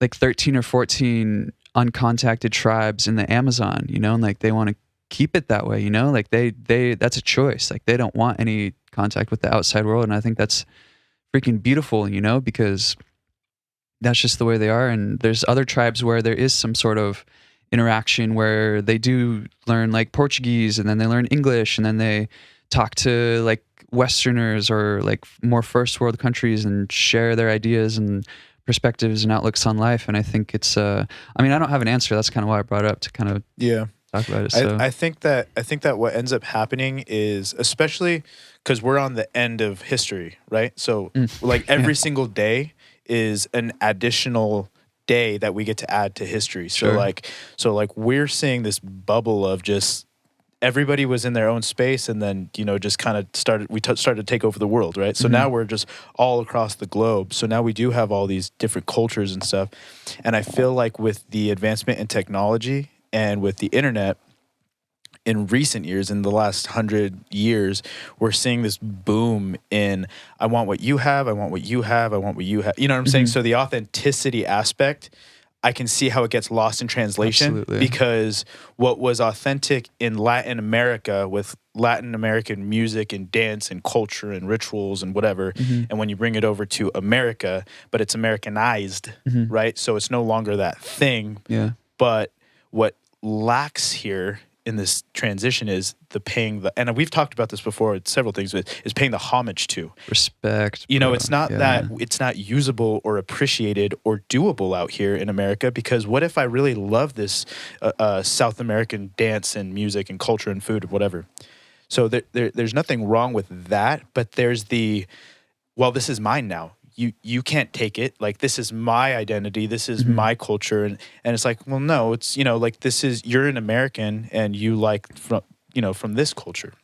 like 13 or 14 uncontacted tribes in the Amazon, you know, and like they want to keep it that way, you know, like they that's a choice. Like they don't want any contact with the outside world. And I think that's freaking beautiful, you know, because that's just the way they are. And there's other tribes where there is some sort of interaction where they do learn like Portuguese, and then they learn English, and then they talk to like Westerners or like more first world countries and share their ideas and perspectives and outlooks on life. And I think it's I mean, I don't have an answer. That's kind of why I brought it up, to kind of talk about it. So. I think that what ends up happening is, especially because we're on the end of history, right? So like every single day is an additional day that we get to add to history. So like we're seeing this bubble of just everybody was in their own space, and then, you know, just kind of started to take over the world, right? So now we're just all across the globe. So now we do have all these different cultures and stuff. And I feel like with the advancement in technology and with the internet, in recent years, in the last 100 years, we're seeing this boom in I want what you have, I want what you have, I want what you have. You know what I'm saying? So the authenticity aspect, I can see how it gets lost in translation because what was authentic in Latin America with Latin American music and dance and culture and rituals and whatever, and when you bring it over to America, but it's Americanized, right? So it's no longer that thing. Yeah. But what lacks here in this transition is the paying the, and we've talked about this before, several things, but is paying the homage to respect. You know, it's not that it's not usable or appreciated or doable out here in America, because what if I really love this South American dance and music and culture and food, whatever. So there's nothing wrong with that, but there's the, well, this is mine now. You can't take it. Like, this is my identity. This is my culture. And it's like, well, no, it's, you know, like, this is, you're an American and you like from, you know, from this culture.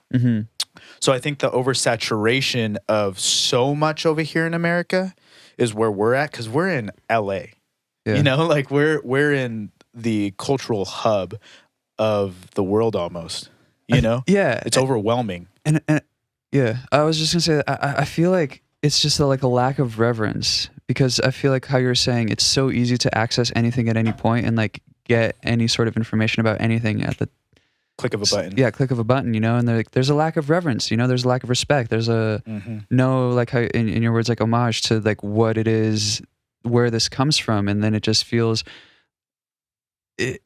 So I think the oversaturation of so much over here in America is where we're at, because we're in LA. You know, like we're in the cultural hub of the world almost. You know? It's overwhelming. And yeah, I was just gonna say that I feel like it's just like a lack of reverence, because I feel like how you're saying it's so easy to access anything at any point and like get any sort of information about anything at the click of a button. Yeah, click of a button, you know, and like, there's a lack of reverence, you know, there's a lack of respect. There's a no, like how in your words, like homage to like what it is, where this comes from. And then it just feels... I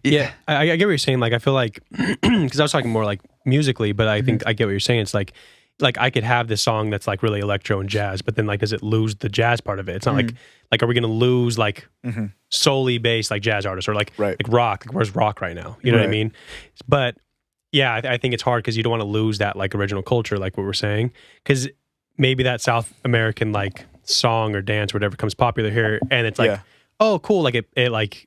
get what you're saying. Like, I feel like, because I was talking more like musically, but I think I get what you're saying. It's like I could have this song that's like really electro and jazz, but then like, does it lose the jazz part of it? It's not like, are we going to lose like solely based like jazz artists or like rock? Like, where's rock right now? You know what I mean? But yeah, I think it's hard because you don't want to lose that like original culture, like what we're saying, because maybe that South American like song or dance or whatever comes popular here, and it's like, oh, cool, like it like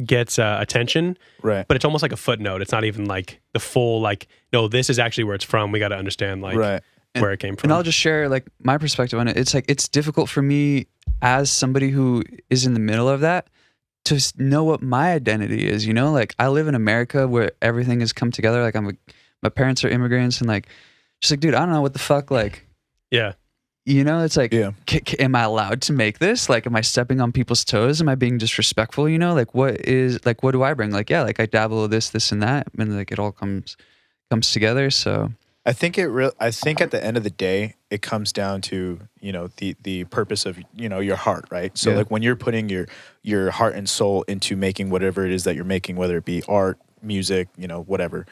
gets attention, right? But it's almost like a footnote. It's not even like the full like, no, this is actually where it's from. We got to understand like where it came from. And I'll just share like my perspective on it. It's like, it's difficult for me as somebody who is in the middle of that to know what my identity is, you know? Like, I live in America where everything has come together. Like, my parents are immigrants, and like, just like, dude, I don't know what the fuck, like, you know, it's like, am I allowed to make this? Like, am I stepping on people's toes? Am I being disrespectful? You know, like, what do I bring? Like, yeah, like I dabble with this and that, and like it all comes together. So I think I think at the end of the day, it comes down to, you know, the purpose of, you know, your heart, right? So like, when you're putting your heart and soul into making whatever it is that you're making, whether it be art, music, you know, whatever,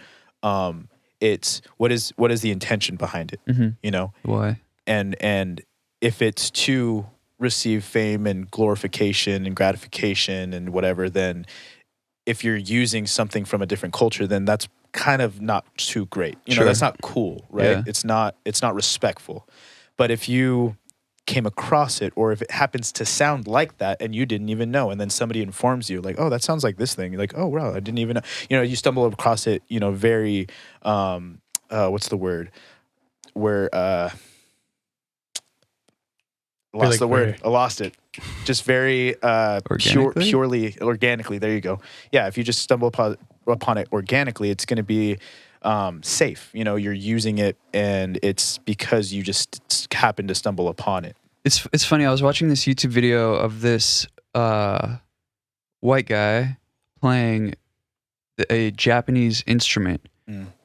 it's what is the intention behind it? You know, why? And if it's to receive fame and glorification and gratification and whatever, then if you're using something from a different culture, then that's kind of not too great. You know, that's not cool, right? It's not respectful. But if you came across it, or if it happens to sound like that and you didn't even know, and then somebody informs you like, oh, that sounds like this thing. You're like, oh, wow, I didn't even know. You know, you stumble across it, you know, very, what's the word? Where, lost the word. I lost it. Just very purely organically. There you go. Yeah, if you just stumble upon it organically, it's going to be safe. You know, you're using it, and it's because you just happen to stumble upon it. It's funny. I was watching this YouTube video of this white guy playing a Japanese instrument,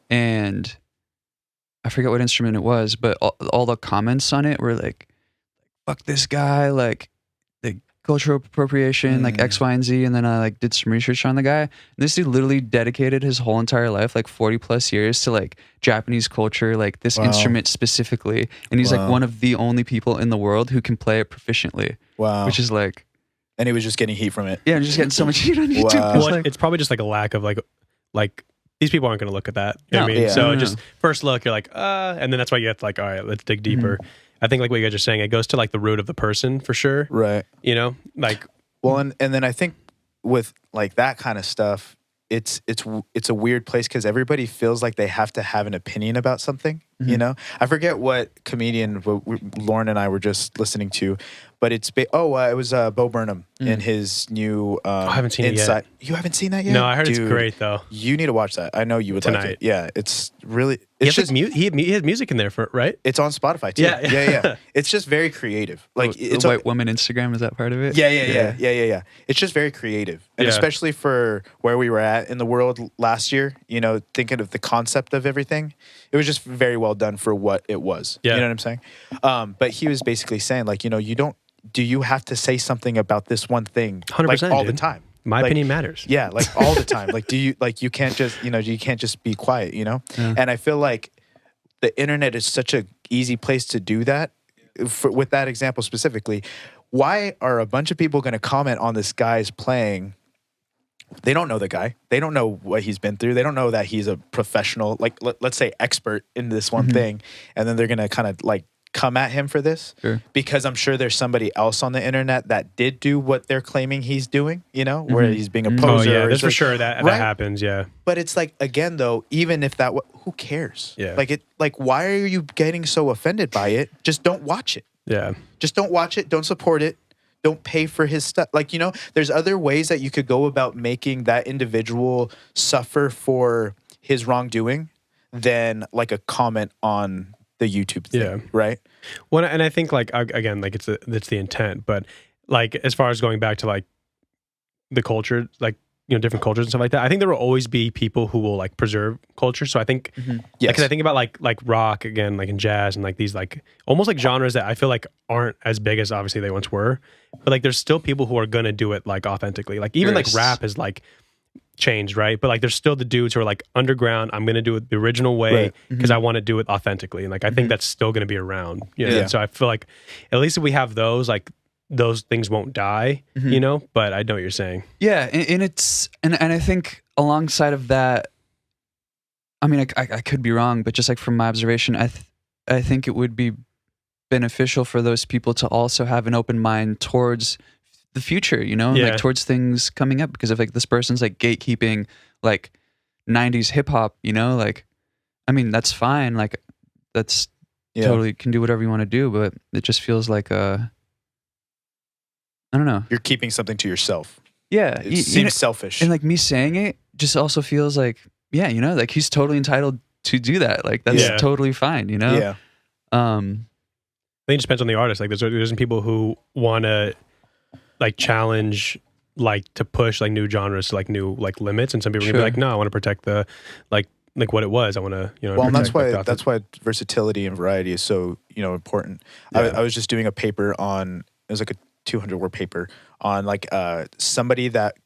and I forget what instrument it was, but all the comments on it were like, fuck this guy, like the cultural appropriation, like X, Y, and Z. And then I like did some research on the guy. And this dude literally dedicated his whole entire life, like 40 plus years, to like Japanese culture, like this instrument specifically. And he's like one of the only people in the world who can play it proficiently. Wow. Which is like... And he was just getting heat from it. Yeah, just getting so much heat on YouTube. Well, like, it's probably just like a lack of like these people aren't going to look at that. You know what I mean? So just first look, you're like, and then that's why you have to like, all right, let's dig deeper. I think like what you guys are saying, it goes to like the root of the person for sure. Right. You know, like. Well, and then I think with like that kind of stuff, it's a weird place because everybody feels like they have to have an opinion about something. You know, I forget what comedian Lauren and I were just listening to, but it's it was Bo Burnham in his new I haven't seen it yet. You haven't seen that yet? No, I heard Dude, it's great though. You need to watch that. I know you would Tonight. like it. Yeah, it's really. He It's just has music in there for right. it's on Spotify too. Yeah. It's just very creative. Like it's the white woman Instagram, is that part of it? Yeah. It's just very creative, and especially for where we were at in the world last year. You know, thinking of the concept of everything, it was just very well done for what it was. Yeah. You know what I'm saying? But he was basically saying, like, you know, do you have to say something about this one thing 100%, like all the dude. time? My Like, opinion matters. Yeah, like all the time. Like, you can't just, you can't just be quiet, you know? Yeah. And I feel like the internet is such a easy place to do that. With that example specifically, why are a bunch of people going to comment on this guy's playing? They don't know the guy. They don't know what he's been through. They don't know that he's a professional, like let's say expert in this one thing. And then they're going to kind of like come at him for this. Sure. Because I'm sure there's somebody else on the internet that did do what they're claiming he's doing, you know, where he's being a poser. Oh yeah, or that's for like- sure that Right? happens. Yeah. But it's like, again, though, even if that, who cares? Yeah. Like, why are you getting so offended by it? Just don't watch it. Yeah. Just don't watch it. Don't support it. Don't pay for his stuff. Like, you know, there's other ways that you could go about making that individual suffer for his wrongdoing than like a comment on the YouTube thing, Yeah. right? Well, and I think like again, like it's the intent, but like as far as going back to like the culture, like different cultures and stuff like that, I think there will always be people who will like preserve culture. So I think, Yes. because I think about like rock again, like in jazz and like these like almost like genres that I feel like aren't as big as obviously they once were, but like there's still people who are gonna do it like authentically. Like even like Yes. rap is like changed, right? But like there's still the dudes who are like underground. I'm gonna do it the original way Right. because I want to do it authentically, and like I think that's still gonna be around. You know? Yeah. So I feel like at least if we have those, like those things won't die. You know, but I know what you're saying. Yeah, and it's and I think alongside of that, I mean, I could be wrong, but just like from my observation, I think it would be beneficial for those people to also have an open mind towards the future, like towards things coming up, because if like this person's like gatekeeping like 90s hip hop, like, I mean, that's fine, like that's totally can do whatever you want to do, but it just feels like I don't know. You're keeping something to yourself. Yeah. It seems selfish. And like me saying it just also feels like, yeah, like he's totally entitled to do that. Like that's totally fine, Yeah. I think it depends on the artist. Like there's some people who want to like challenge, like to push like new genres to like new like limits, and some people are gonna be like, no, I want to protect the like what it was. I want to Well, and that's why versatility and variety is so important. Yeah. I was just doing a paper on, it was like a 200-word paper on like somebody that's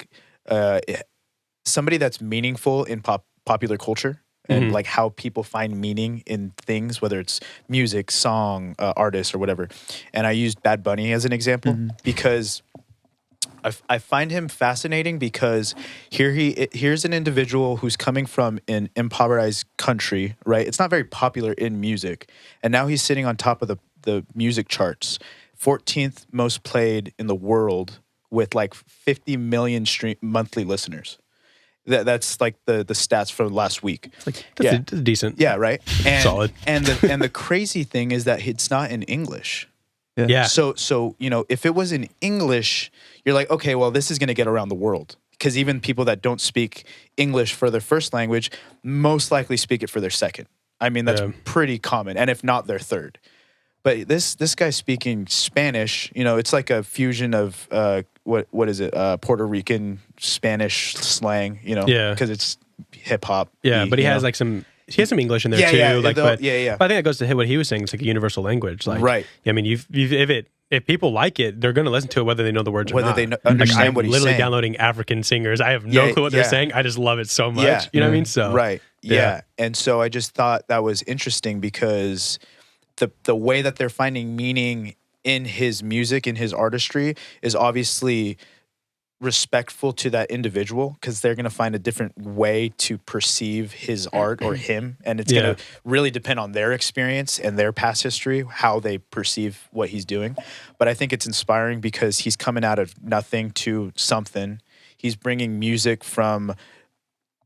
meaningful in popular culture, and like how people find meaning in things, whether it's music, song, artists, or whatever. And I used Bad Bunny as an example because I find him fascinating, because here's an individual who's coming from an impoverished country, right? It's not very popular in music, and now he's sitting on top of the music charts, 14th most played in the world, with like 50 million monthly listeners. That's like the stats from last week. That's decent. Yeah, right. And, Solid. And the crazy thing is that it's not in English. Yeah. So if it was in English, you're like, okay, well, this is going to get around the world, because even people that don't speak English for their first language most likely speak it for their second. I mean, that's pretty common, and if not, their third. But this guy's speaking Spanish. It's like a fusion of what is it? Puerto Rican Spanish slang. Because it's hip hop. Yeah, but he has like some. He has some English in there too. But I think that goes to hit what he was saying. It's like a universal language. Like, right. I mean, if people like it, they're going to listen to it whether they know the words or not. Whether they understand what he's saying. I'm literally downloading African singers. I have no clue what they're saying. I just love it so much. Yeah. You know what I mean? So right. Yeah. And so I just thought that was interesting, because the way that they're finding meaning in his music, in his artistry, is obviously respectful to that individual, because they're going to find a different way to perceive his art or him, and it's going to really depend on their experience and their past history, how they perceive what he's doing. But I think it's inspiring, because he's coming out of nothing to something. He's bringing music from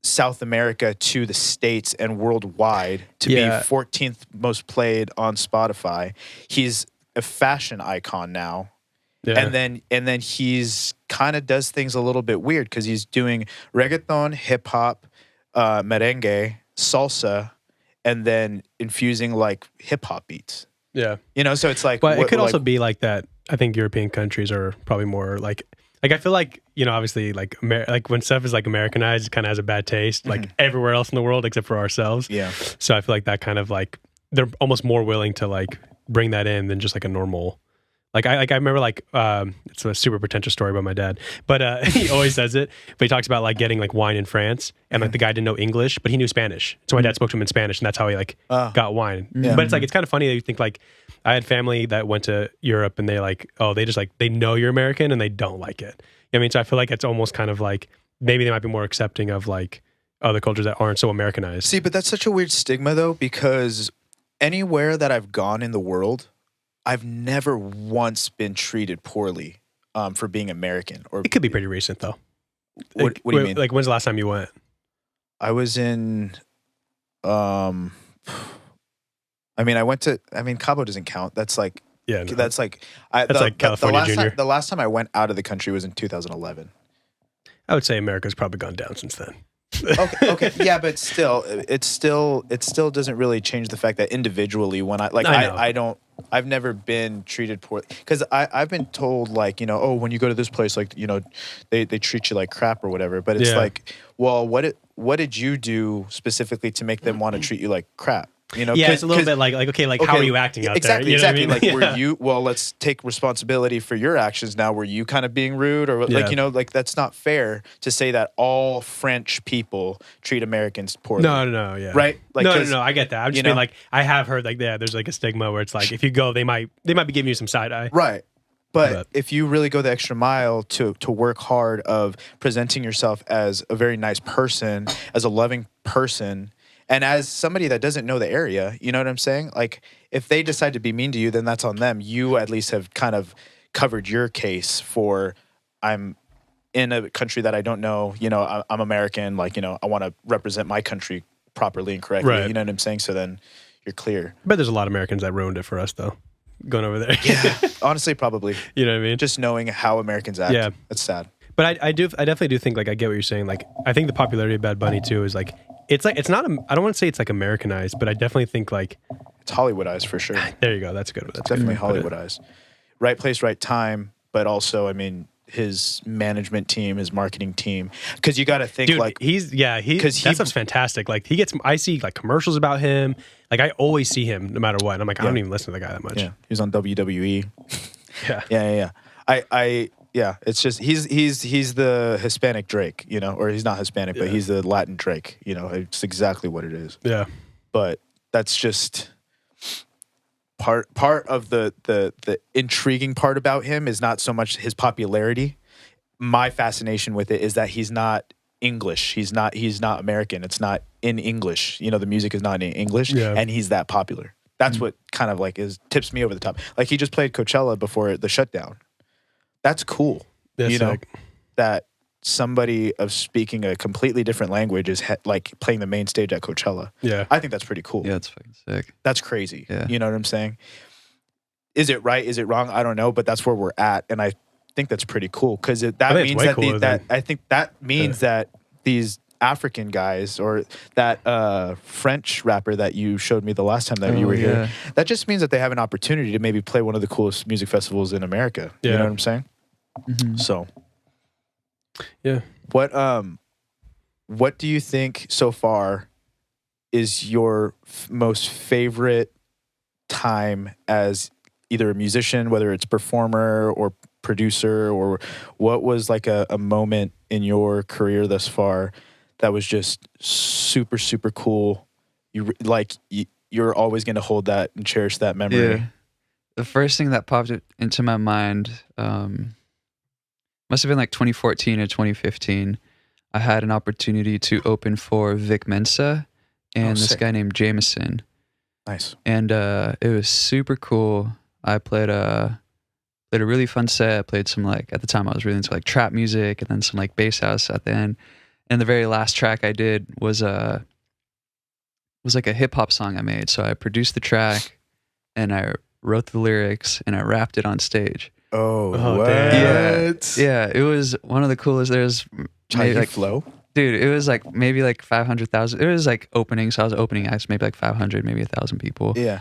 South America to the States and worldwide to be 14th most played on Spotify. He's a fashion icon now. Yeah. And then he's kind of does things a little bit weird because he's doing reggaeton, hip hop, merengue, salsa, and then infusing like hip hop beats. Yeah. So it's like, but it could also be like that. I think European countries are probably more like I feel like, obviously like like when stuff is like Americanized, it kind of has a bad taste like everywhere else in the world except for ourselves. Yeah. So I feel like that kind of like they're almost more willing to like bring that in than just like a normal. Like I remember like it's a super pretentious story about my dad, but he always says it. But he talks about like getting like wine in France, and like the guy didn't know English, but he knew Spanish. So my dad spoke to him in Spanish, and that's how he like got wine. Yeah. But it's like it's kind of funny that you think like I had family that went to Europe, and they like they just like they know you're American and they don't like it. I mean, so I feel like it's almost kind of like maybe they might be more accepting of like other cultures that aren't so Americanized. See, but that's such a weird stigma though, because anywhere that I've gone in the world, I've never once been treated poorly for being American. Or it could be pretty recent though. What do you mean? Like when's the last time you went? I was in. I went to. Cabo doesn't count. That's like. Yeah. No. That's like. Like California Junior. The last time I went out of the country was in 2011. I would say America's probably gone down since then. Okay, yeah, but still, it still doesn't really change the fact that individually, when I've never been treated poorly because I've been told like when you go to this place like they treat you like crap or whatever, but it's like, well, what did you do specifically to make them want to treat you like crap? It's a little bit like how are you acting out there? Exactly. What I mean? Like, were you? Well, let's take responsibility for your actions now. Were you kind of being rude, or like that's not fair to say that all French people treat Americans poorly. No, yeah, right? Like, no. I get that. I'm just being like I have heard like there's like a stigma where it's like if you go, they might be giving you some side eye, right? But if you really go the extra mile to work hard of presenting yourself as a very nice person, as a loving person. And as somebody that doesn't know the area, you know what I'm saying? Like, if they decide to be mean to you, then that's on them. You at least have kind of covered your case for, I'm in a country that I don't know, I'm American, like, I want to represent my country properly and correctly. Right. You know what I'm saying? So then you're clear. But there's a lot of Americans that ruined it for us, though, going over there. Yeah, honestly, probably. You know what I mean? Just knowing how Americans act. Yeah. That's sad. But I definitely do think, like, I get what you're saying. Like, I think the popularity of Bad Bunny, too, is like, it's not, I don't want to say it's like Americanized, but I definitely think like. It's Hollywoodized for sure. There you go. That's good. It's definitely Hollywoodized. Right place, right time. But also, his management team, his marketing team. Because you got to think like. That stuff's fantastic. Like I see like commercials about him. Like I always see him no matter what. And I'm like, I don't even listen to the guy that much. Yeah. He was on WWE. Yeah. Yeah. Yeah, it's just he's the Hispanic Drake, or he's not Hispanic, but he's the Latin Drake, it's exactly what it is. Yeah. But that's just part of the intriguing part about him is not so much his popularity. My fascination with it is that he's not English. He's not American. It's not in English. The music is not in English, and he's that popular. That's what kind of like tips me over the top. Like he just played Coachella before the shutdown. That's cool. That somebody of speaking a completely different language is like playing the main stage at Coachella. Yeah. I think that's pretty cool. Yeah, it's fucking sick. That's crazy. Yeah. You know what I'm saying? Is it right? Is it wrong? I don't know, but that's where we're at. And I think that's pretty cool because that means that these African guys or that French rapper that you showed me the last time that you were here, that just means that they have an opportunity to maybe play one of the coolest music festivals in America. Yeah. You know what I'm saying? Mm-hmm. So, yeah. What do you think so far is your most favorite time as either a musician, whether it's performer or producer, or what was like a moment in your career thus far that was just super, super cool? You're always going to hold that and cherish that memory. Yeah. The first thing that popped into my mind must have been like 2014 or 2015. I had an opportunity to open for Vic Mensa and this guy named Jameson. Nice. And it was super cool. I played a really fun set. I played some like, at the time I was really into like trap music and then some like bass house at the end. And the very last track I did was like a hip hop song I made. So I produced the track and I wrote the lyrics and I rapped it on stage. Oh, what? Yeah, it was one of the coolest. There's Chayu like flow? dude, it was like maybe like 500,000. It was like opening, so I was opening acts, maybe like 500, maybe 1,000 people. Yeah.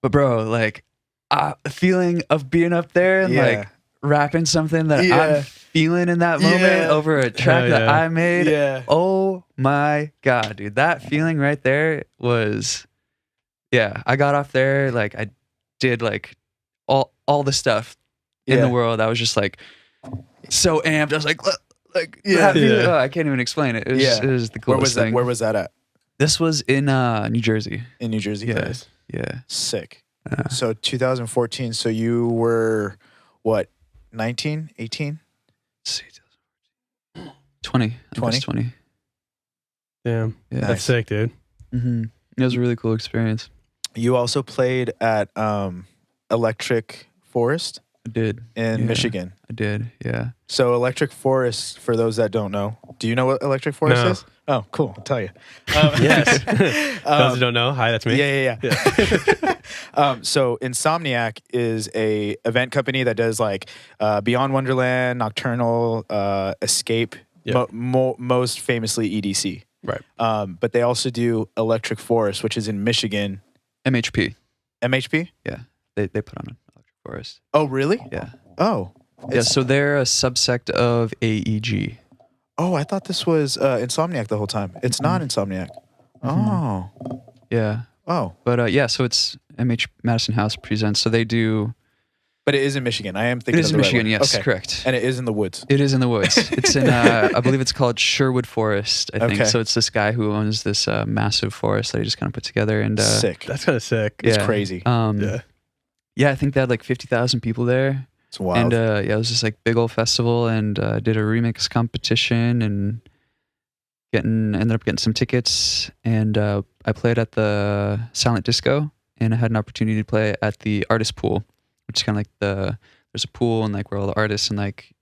But bro, like the feeling of being up there and like rapping something that I'm feeling in that moment over a track that I made. Yeah. Oh my God, dude. That feeling right there was, I got off there, like I did like all the stuff in the world. I was just like so amped. I was like happy. Oh, I can't even explain it. It was the coolest thing. Where was that at? This was in New Jersey. In New Jersey? Yes. Yeah. Sick. So 2014, so you were what, 19, 18? 20. 20. Damn. Yeah. That's sick, dude. Mm-hmm. It was a really cool experience. You also played at Electric Forest? I did. In Michigan. I did, yeah. So Electric Forest, for those that don't know, do you know what Electric Forest is? Oh, cool. I'll tell you. Yes. Those who don't know, hi, that's me. Yeah. So Insomniac is a event company that does like Beyond Wonderland, Nocturnal, Escape, most famously EDC. Right. But they also do Electric Forest, which is in Michigan. MHP. MHP? Yeah. They put on Electric Forest. Oh, really? Yeah. Oh. Yeah, so they're a subsect of AEG. Oh, I thought this was Insomniac the whole time. It's not Insomniac. Oh. Yeah. Oh. But so it's MH Madison House presents. So they do. But it is in Michigan. I am thinking it is of the in Michigan, right one. yes, Okay. correct. And it is in the woods. It is in the woods. It's in, I believe it's called Sherwood Forest, I think. Okay. So it's this guy who owns this massive forest that he just kind of put together. And sick. That's kind of sick. It's crazy. Yeah, I think they had like 50,000 people there. It's wild. And it was this like big old festival, and did a remix competition and ended up getting some tickets. And I played at the Silent Disco, and I had an opportunity to play at the artist pool, which is kind of like there's a pool and like where all the artists and like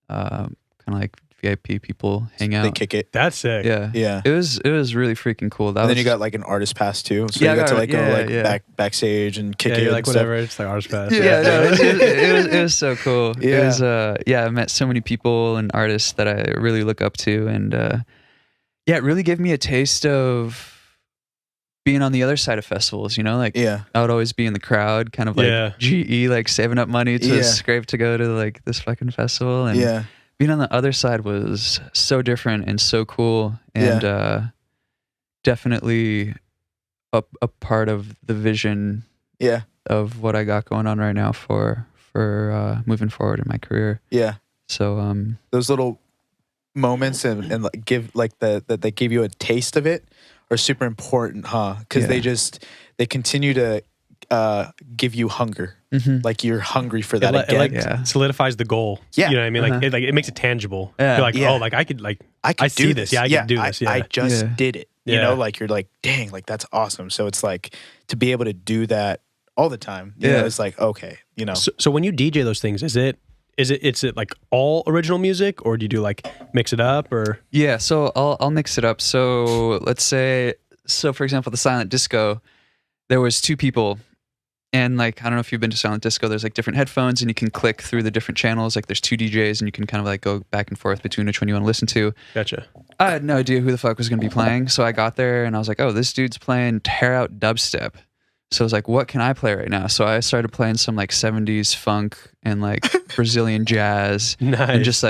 kind of like VIP people hang out. They kick it. That's sick. Yeah. Yeah. It was really freaking cool. And then you got like an artist pass too. So you got to like go backstage and kick it. You're like whatever. It's like artist pass. Yeah, no, it was so cool. Yeah. It was I met so many people and artists that I really look up to, and it really gave me a taste of being on the other side of festivals, you know, like I would always be in the crowd, kind of like GE, like saving up money to scrape to go to like this fucking festival, and being on the other side was so different and so cool, and definitely a part of the vision of what I got going on right now for moving forward in my career. Yeah. So those little moments and like give like that they gave you a taste of it are super important, huh? Because they continue to give you hunger. Mm-hmm. Like you're hungry for that again. It like solidifies the goal. Yeah. You know what I mean? Like it makes it tangible. Yeah. You're like, oh, like I could see this. Yeah, I could do this. Yeah. I just did it. You know, like you're like, dang, like that's awesome. So it's like to be able to do that all the time, you know, it's like, okay, you know. So when you DJ those things, is it like all original music, or do you do like mix it up, or? Yeah, so I'll mix it up. So let's say, for example, the Silent Disco, there was two people, and like, I don't know if you've been to Silent Disco, there's like different headphones and you can click through the different channels. Like there's two DJs and you can kind of like go back and forth between which one you want to listen to. Gotcha. I had no idea who the fuck was going to be playing. So I got there and I was like, oh, this dude's playing tear out dubstep. So I was like, what can I play right now? So I started playing some like 70s funk and like Brazilian jazz. Nice. And just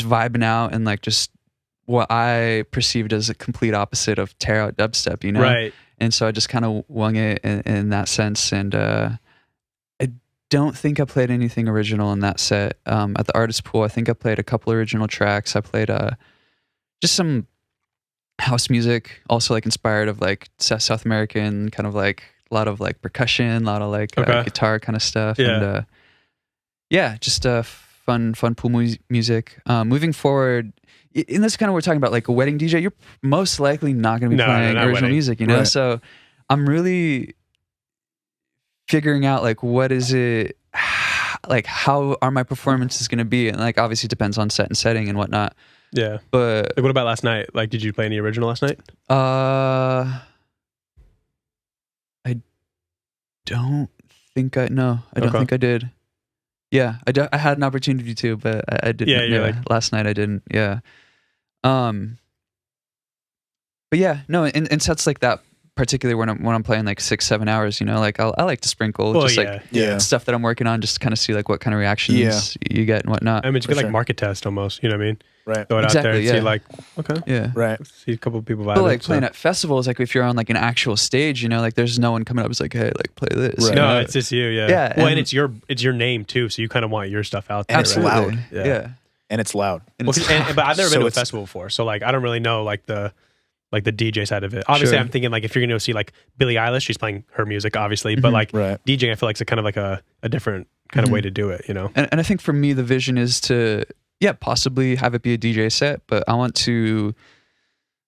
vibing out and like just what I perceived as a complete opposite of tear out dubstep, you know? Right. And so I just kind of wung it in that sense. And I don't think I played anything original in that set. At the artist pool, I think I played a couple original tracks. I played just some house music, also like inspired of like South American, kind of like a lot of like percussion, a lot of like guitar kind of stuff. Yeah. And just fun pool music. Moving forward, and this is kind of what we're talking about, like a wedding DJ, you're most likely not going to be playing original music, you know? Right. So I'm really figuring out like, what is it, like how are my performances going to be? And like, obviously it depends on set and setting and whatnot. Yeah. But like, what about last night? Like, did you play any original last night? I don't think I don't think I did. Yeah, I had an opportunity to, but I didn't. Yeah, like, last night I didn't. Yeah. But yeah, no, in sets like that, particularly when I'm playing like 6-7 hours, you know, like I like to sprinkle like stuff that I'm working on, just to kind of see like what kind of reactions you get and whatnot. I mean, it's good like market test almost. You know what I mean? Right. Throw it out there and see like, okay, yeah, right. See a couple of people vibing. But like playing at festivals, like if you're on like an actual stage, you know, like there's no one coming up. It's like, hey, like play this. Right. You No, know? it's just you. Yeah. Yeah. Well, and it's your name too, so you kind of want your stuff out there. And it's loud. Yeah. And it's loud. But I've never been to a festival before, so like I don't really know like the DJ side of it. Obviously, I'm thinking like if you're gonna go see like Billie Eilish, she's playing her music, obviously, but like DJing, I feel like it's kind of like a different kind of way to do it, you know. And I think for me, the vision is to possibly have it be a DJ set, but I want to,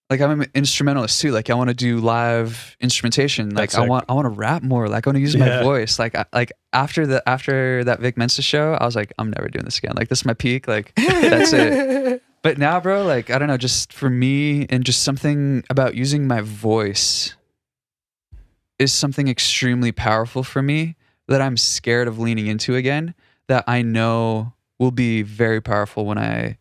like, I'm an instrumentalist too. Like I want to do live instrumentation. Like I want to rap more. Like I want to use my voice. Like after that Vic Mensa show, I was like, I'm never doing this again. Like this is my peak. Like that's it. But now, bro, like, I don't know, just for me and just something about using my voice is something extremely powerful for me that I'm scared of leaning into again, that I know will be very powerful when I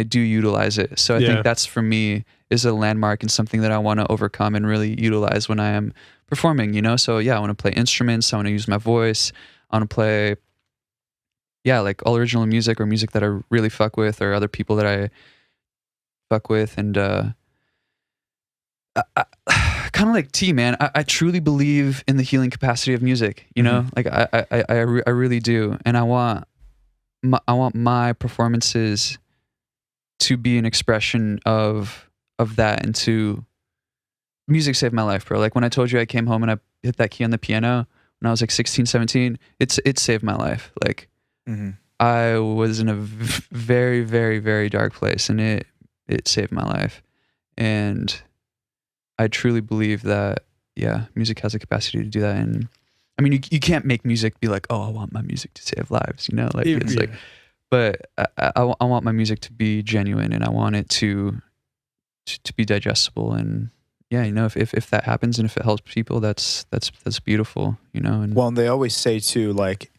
do utilize it. So I think that's for me is a landmark and something that I want to overcome and really utilize when I am performing, you know? So yeah, I want to play instruments. I want to use my voice. I want to play like all original music or music that I really fuck with or other people that I fuck with. And I kind of like T, man. I truly believe in the healing capacity of music, you know? Like I really do. And I want my performances to be an expression of that, and to music saved my life, bro. Like when I told you I came home and I hit that key on the piano when I was like 16, 17, it saved my life. Like, I was in a very, very, very dark place, and it saved my life. And I truly believe that, music has the capacity to do that. And I mean, you can't make music be like, oh, I want my music to save lives, you know? Like it's like, but I want my music to be genuine, and I want it to be digestible. And yeah, you know, if that happens and if it helps people, that's beautiful, you know? And they always say too, like,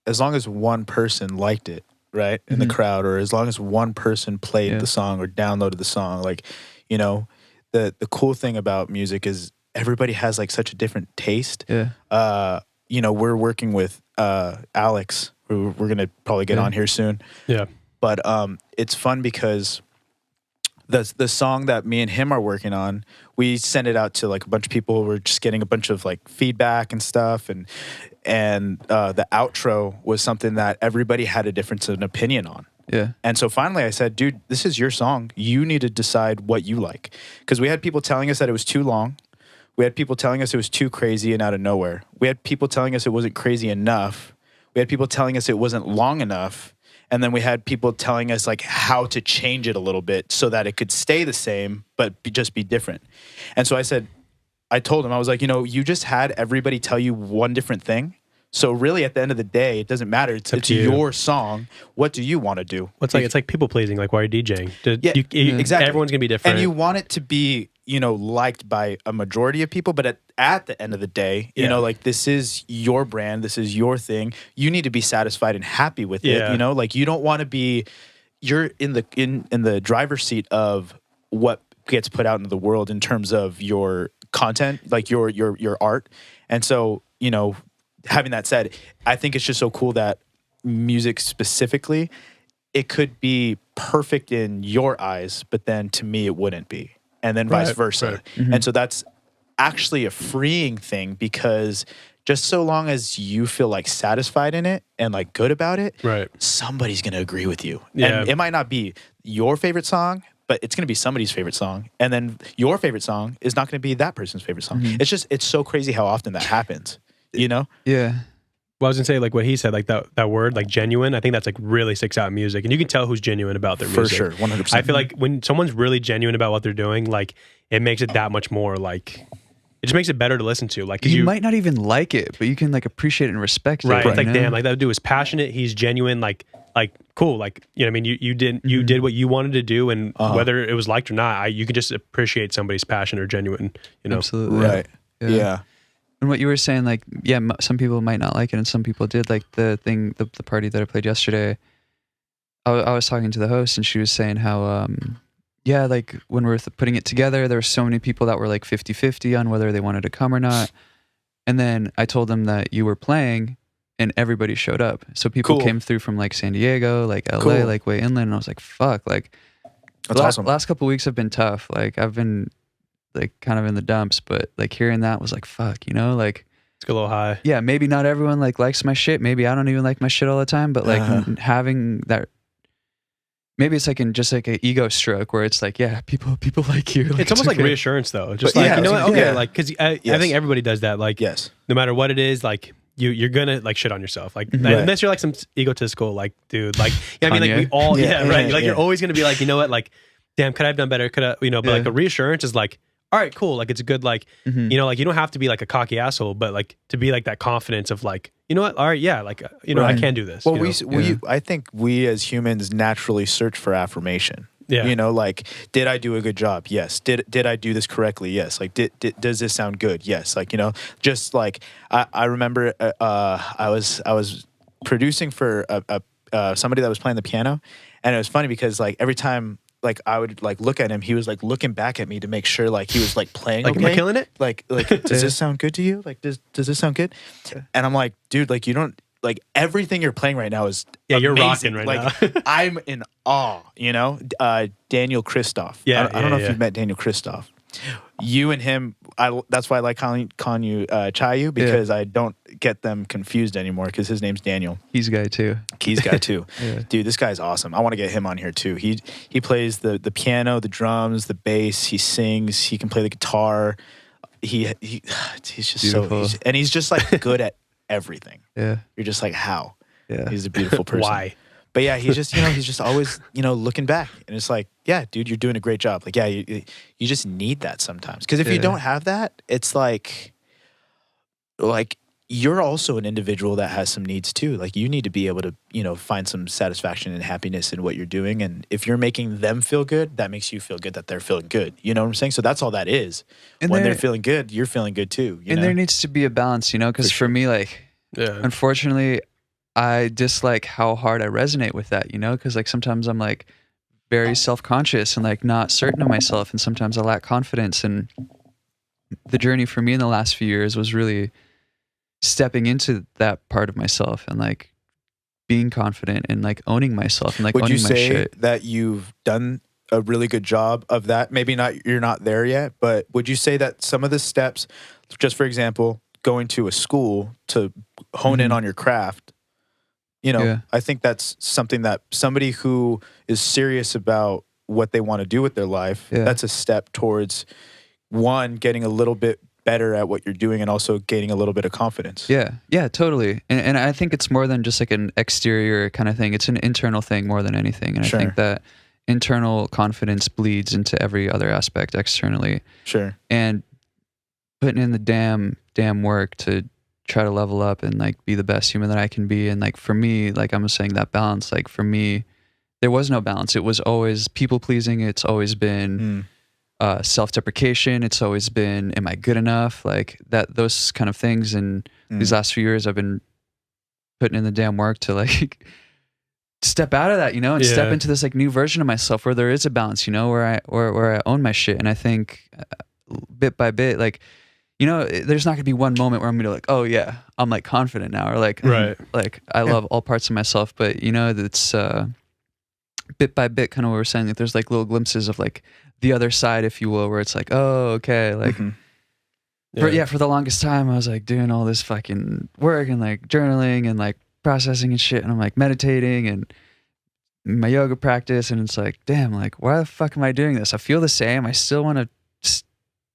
as long as one person liked it, right, in the crowd, or as long as one person played the song or downloaded the song, like, you know, the cool thing about music is everybody has like such a different taste. Yeah. You know, we're working with Alex, who we're gonna probably get on here soon. Yeah. But it's fun because the song that me and him are working on, we send it out to like a bunch of people. We're just getting a bunch of like feedback and stuff, and the outro was something that everybody had a difference of opinion on. Yeah. And so finally I said, dude, this is your song. You need to decide what you like. Because we had people telling us that it was too long. We had people telling us it was too crazy and out of nowhere. We had people telling us it wasn't crazy enough. We had people telling us it wasn't long enough. And then we had people telling us like how to change it a little bit so that it could stay the same, but just be different. And so I told him, I was like, you know, you just had everybody tell you one different thing. So really, at the end of the day, it doesn't matter. It's your song. What do you want to do? It's like people pleasing. Like, why are you DJing? Exactly. Everyone's gonna be different, and you want it to be, you know, liked by a majority of people. But at the end of the day, you know, like, this is your brand. This is your thing. You need to be satisfied and happy with it. You know, like, you don't want to be. You're in the driver's seat of what gets put out into the world in terms of your content, like your art. And so, you know, having that said, I think it's just so cool that music specifically, it could be perfect in your eyes, but then to me it wouldn't be, and then vice versa. Right. Mm-hmm. And so that's actually a freeing thing, because just so long as you feel like satisfied in it and like good about it, right, somebody's going to agree with you. Yeah. And it might not be your favorite song, but it's going to be somebody's favorite song. And then your favorite song is not going to be that person's favorite song. Mm-hmm. It's so crazy how often that happens, you know? Yeah. Well, I was going to say, like what he said, like that word, like genuine, I think that's like really sticks out in music. And you can tell who's genuine about their music. For sure, 100%. I feel like when someone's really genuine about what they're doing, like, it makes it that much more, like, it just makes it better to listen to. Like, you might not even like it, but you can like appreciate it and respect it. Right. It's like, damn, like that dude is passionate. He's genuine. Like like cool, like you know what I mean, you did what you wanted to do, and whether it was liked or not, you could just appreciate somebody's passion or genuine, you know. Absolutely. Right. Yeah. And what you were saying, like, yeah, some people might not like it, and some people did. Like the party that I played yesterday, I was talking to the host, and she was saying how, yeah, like when we were putting it together, there were so many people that were like 50-50 on whether they wanted to come or not. And then I told them that you were playing, and everybody showed up. So people came through from like San Diego, like LA, like way inland. And I was like, fuck, like, that's awesome. Last couple of weeks have been tough. Like I've been like kind of in the dumps, but like hearing that was like, fuck, you know, like it's a little high. Yeah, maybe not everyone like likes my shit. Maybe I don't even like my shit all the time, but like having that, maybe it's like just like an ego stroke where it's like, yeah, people like you. Like, it's almost like reassurance though. Just like, you know what? Okay, like, cause I think everybody does that. Like, no matter what it is, like you're gonna like shit on yourself. Like unless you're like some egotistical, like dude, like, I mean, like we all, right. Like you're always gonna be like, you know what? Like, damn, could I have done better? Could I, you know, but like a reassurance is like, all right, cool. Like it's a good, like, you know, like you don't have to be like a cocky asshole, but like to be like that confidence of like, you know what? All right, yeah, like, you know, I can do this. Well, I think we as humans naturally search for affirmation. Yeah. You know, like, did I do a good job? Yes. Did I do this correctly? Yes. Like, does this sound good? Yes. Like, you know, just like I remember I was producing for somebody that was playing the piano, and it was funny because like every time like I would like look at him, he was like looking back at me to make sure like he was like playing like, okay. Am I killing it? Like does this sound good to you? Like does this sound good? And I'm like, dude, like you don't like everything you're playing right now is you're amazing. rocking like, now. I'm in awe, you know? Daniel Christoph. I don't know if you've met Daniel Christoph. You and him, that's why I like calling you Chayu, because I don't get them confused anymore because his name's Daniel. He's a guy too. Dude, this guy's awesome. I want to get him on here too. He plays the piano, the drums, the bass. He sings. He can play the guitar. He's just beautiful. He's just like good at everything. Yeah, you're just like, how? Yeah, he's a beautiful person. Why? But yeah, he's just always, you know, looking back, and it's like, yeah, dude, you're doing a great job. Like, yeah, you just need that sometimes, because if you don't have that, it's like you're also an individual that has some needs too. Like, you need to be able to, you know, find some satisfaction and happiness in what you're doing, and if you're making them feel good, that makes you feel good that they're feeling good. You know what I'm saying? So that's all that is. And when they're feeling good, you're feeling good too. You know? There needs to be a balance, you know, because for me, like, unfortunately, I dislike how hard I resonate with that, you know, because like sometimes I'm like very self-conscious and like not certain of myself, and sometimes I lack confidence. And the journey for me in the last few years was really stepping into that part of myself and like being confident and like owning myself and like owning my shit. Would you say that you've done a really good job of that? Maybe you're not there yet, but would you say that some of the steps, just for example, going to a school to hone in on your craft, you know, I think that's something that somebody who is serious about what they want to do with their life, that's a step towards, one, getting a little bit better at what you're doing, and also gaining a little bit of confidence. Yeah, totally. And I think it's more than just like an exterior kind of thing. It's an internal thing more than anything. And I think that internal confidence bleeds into every other aspect externally. And putting in the damn work to try to level up and like be the best human that I can be. And like for me, like I'm saying, that balance, like for me, there was no balance. It was always people pleasing. It's always been self-deprecation. It's always been, am I good enough? Like those kind of things. And these last few years I've been putting in the damn work to like step out of that, you know, and step into this like new version of myself where there is a balance, you know, where I own my shit. And I think bit by bit, like, you know, there's not gonna be one moment where I'm gonna like, oh yeah, I'm like confident now, or like, like I love all parts of myself. But you know, it's bit by bit, kind of what we're saying. That there's like little glimpses of like the other side, if you will, where it's like, oh okay, like for the longest time, I was like doing all this fucking work and like journaling and like processing and shit, and I'm like meditating and my yoga practice, and it's like, damn, like why the fuck am I doing this? I feel the same. I still want to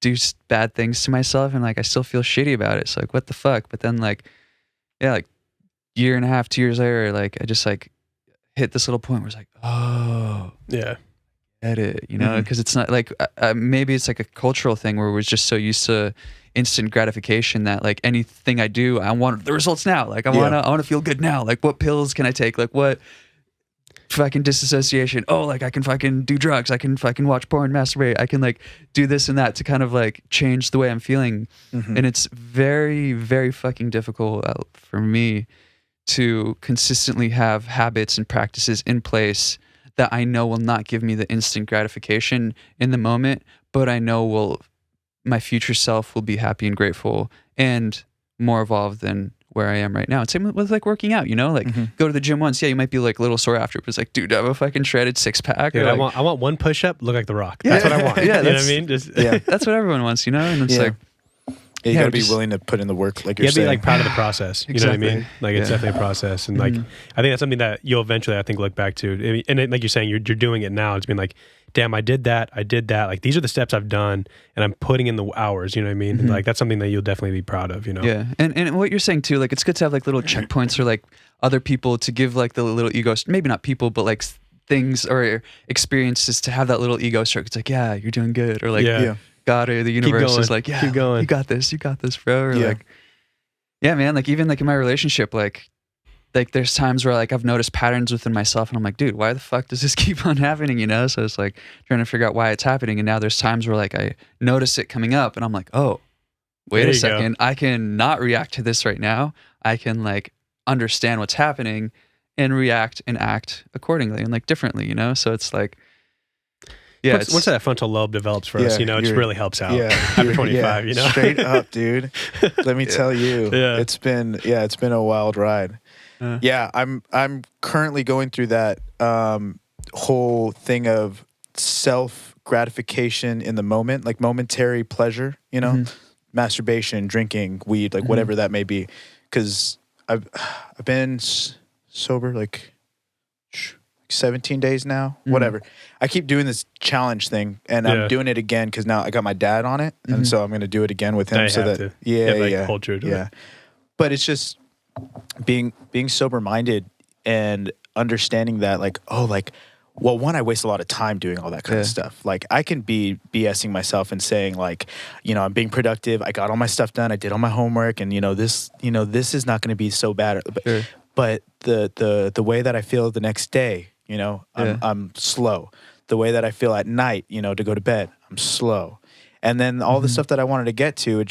do bad things to myself, and like I still feel shitty about it. So like, what the fuck? But then like, like year and a half, 2 years later, like I just like hit this little point where it's like, oh yeah, get it, you know? Because it's not like maybe it's like a cultural thing where we're just so used to instant gratification that like anything I do, I want the results now. Like I want to feel good now. Like what pills can I take? Like what fucking disassociation. Oh, like I can fucking do drugs. I can fucking watch porn, masturbate. I can like do this and that to kind of like change the way I'm feeling. And it's very, very fucking difficult for me to consistently have habits and practices in place that I know will not give me the instant gratification in the moment, but I know my future self will be happy and grateful and more evolved than where I am right now. And same with like working out, you know, like go to the gym once. Yeah, you might be like a little sore after, but it's like, dude, I have a fucking shredded 6-pack. Dude, like, I want one push-up, look like The Rock. That's what I want. Yeah, you know what I mean? Just, that's what everyone wants, you know? And it's like, you gotta be willing to put in the work, like you're saying. Be like proud of the process. You know what I mean? Like it's definitely a process, and like I think that's something that you'll eventually, I think, look back to. And like you're saying, you're doing it now. It's been like, damn, I did that. Like these are the steps I've done, and I'm putting in the hours. You know what I mean? And like that's something that you'll definitely be proud of. You know? Yeah. And what you're saying too, like it's good to have like little checkpoints or like other people to give like the little ego, maybe not people, but like things or experiences to have that little ego stroke. It's like, yeah, you're doing good, or like, God or the universe is like, yeah, keep going. You got this, bro. Or like, yeah, man, like even like in my relationship, like there's times where like I've noticed patterns within myself and I'm like, dude, why the fuck does this keep on happening? You know? So it's like trying to figure out why it's happening. And now there's times where like I notice it coming up and I'm like, oh, wait a second. I can not react to this right now. I can like understand what's happening and react and act accordingly and like differently, you know? So it's like, yeah, once that frontal lobe develops for us, you know, it just really helps out. After 25, you know, straight up, dude. Let me tell you, it's been a wild ride. I'm currently going through that whole thing of self gratification in the moment, like momentary pleasure. You know, masturbation, drinking, weed, like whatever that may be. Because I've been sober like 17 days now, whatever. I keep doing this challenge thing, and I'm doing it again because now I got my dad on it, and so I'm going to do it again with him. Hold true to it. But it's just being sober minded and understanding that, like, well, one, I waste a lot of time doing all that kind of stuff. Like, I can be BSing myself and saying, like, you know, I'm being productive. I got all my stuff done. I did all my homework, and this is not going to be so bad. But the way that I feel the next day, you know, I'm slow. The way that I feel at night, you know, to go to bed, I'm slow. And then all the stuff that I wanted to get to,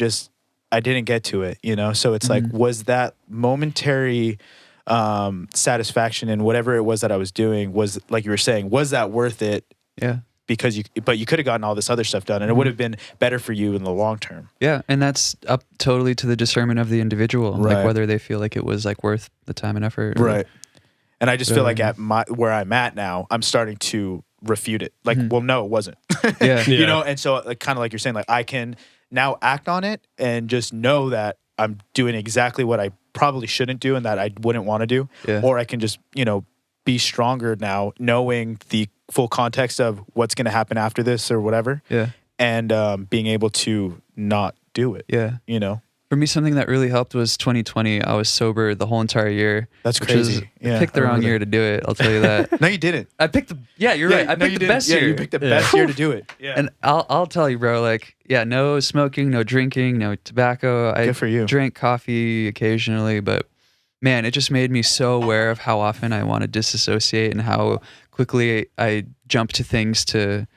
I didn't get to it, you know? So it's like, was that momentary satisfaction in whatever it was that I was doing, was, like you were saying, was that worth it? Yeah. Because you could have gotten all this other stuff done, and it would have been better for you in the long term. Yeah. And that's up totally to the discernment of the individual, like whether they feel like it was like worth the time and effort. Right. And I just feel like at where I'm at now, I'm starting to refute it. Like, well, no, it wasn't. You know? And so, like, kind of like you're saying, like, I can now act on it and just know that I'm doing exactly what I probably shouldn't do and that I wouldn't want to do. Or I can just, you know, be stronger now, knowing the full context of what's going to happen after this or whatever. And being able to not do it. You know? For me, something that really helped was 2020. I was sober the whole entire year. That's crazy. I picked the wrong year to do it. I'll tell you that. No, you didn't. I picked you're right. I picked the best year. You picked the best year to do it. And I'll tell you, bro, like, no smoking, no drinking, no tobacco. Good for you. I drank coffee occasionally, but man, it just made me so aware of how often I want to disassociate and how quickly I jump to things to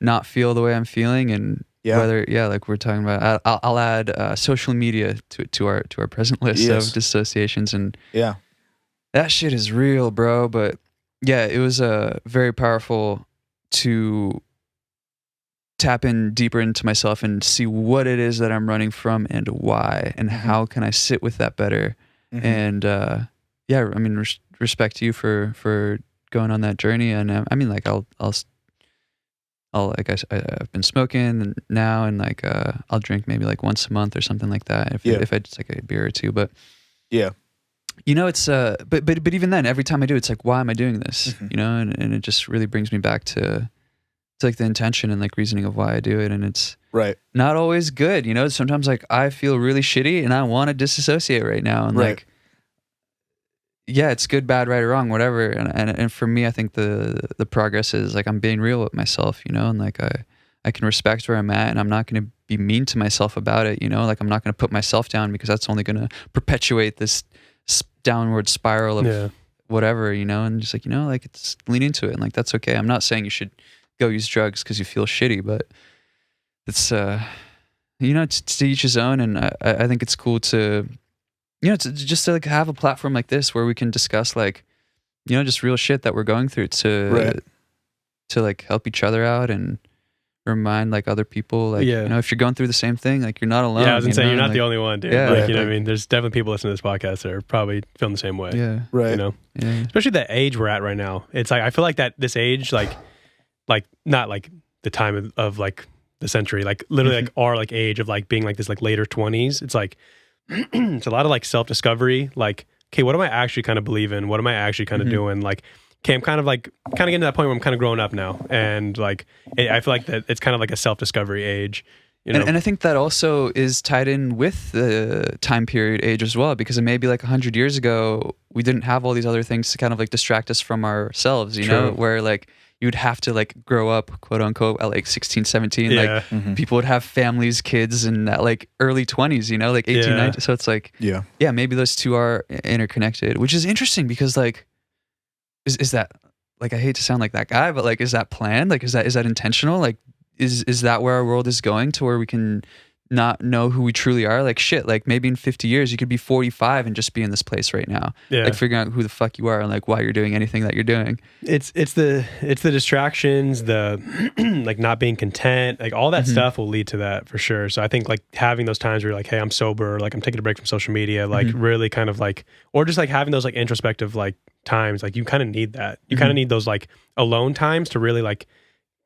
not feel the way I'm feeling. And whether, like we're talking about, I'll add social media to our present list of dissociations, and that shit is real, bro. But it was very powerful to tap in deeper into myself and see what it is that I'm running from and why, and how can I sit with that better. And I mean, respect to you for going on that journey. And I mean, like I'll like I've been smoking now, and like I'll drink maybe like once a month or something like that if I just like a beer or two. But you know, it's but even then, every time I do, it's like, why am I doing this? You know, and it just really brings me back to like the intention and like reasoning of why I do it. And it's not always good, you know. Sometimes like I feel really shitty and I want to disassociate right now, and like it's good, bad, right or wrong, whatever. And for me, I think the progress is like I'm being real with myself, you know, and like I can respect where I'm at, and I'm not going to be mean to myself about it, you know. Like I'm not going to put myself down, because that's only going to perpetuate this downward spiral of whatever, you know, and just like, you know, like it's lean into it and like that's okay. I'm not saying you should go use drugs because you feel shitty, but it's you know, it's to each his own, and I think it's cool to, you know, just to like have a platform like this where we can discuss like, you know, just real shit that we're going through to like help each other out and remind like other people, like, you know, if you're going through the same thing, like you're not alone. Yeah, I was gonna say you're not like, the only one, dude. Yeah, like, you know what I mean? There's definitely people listening to this podcast that are probably feeling the same way. Yeah. Right. You know? Yeah. Especially the age we're at right now. It's like I feel like that this age, like not like the time of like the century, like literally like our like age of like being like this like later 20s. It's like it's a lot of like self-discovery. Like, okay, what am I actually kind of believing? What am I actually kind of doing? Like, okay, I'm kind of getting to that point where I'm kind of growing up now, and like I feel like that it's kind of like a self-discovery age. You know? And I think that also is tied in with the time period age as well, because it may be like 100 years ago, we didn't have all these other things to kind of like distract us from ourselves, you know, where like you would have to like grow up, quote unquote, at like 16, 17. Like people would have families, kids, and at like early 20s, you know, like 18, 19. So it's like, yeah, maybe those two are interconnected, which is interesting because like, is that, like, I hate to sound like that guy, but like, is that planned? Like, is that intentional? Like, is that where our world is going, to where we can not know who we truly are? Like shit, like maybe in 50 years you could be 45 and just be in this place right now, like figuring out who the fuck you are and like why you're doing anything that you're doing. It's the distractions, the like not being content, like all that stuff will lead to that for sure. So I think like having those times where you're like, hey, I'm sober, like I'm taking a break from social media, like really kind of like, or just like having those like introspective like times, like you kind of need that. You kind of need those like alone times to really like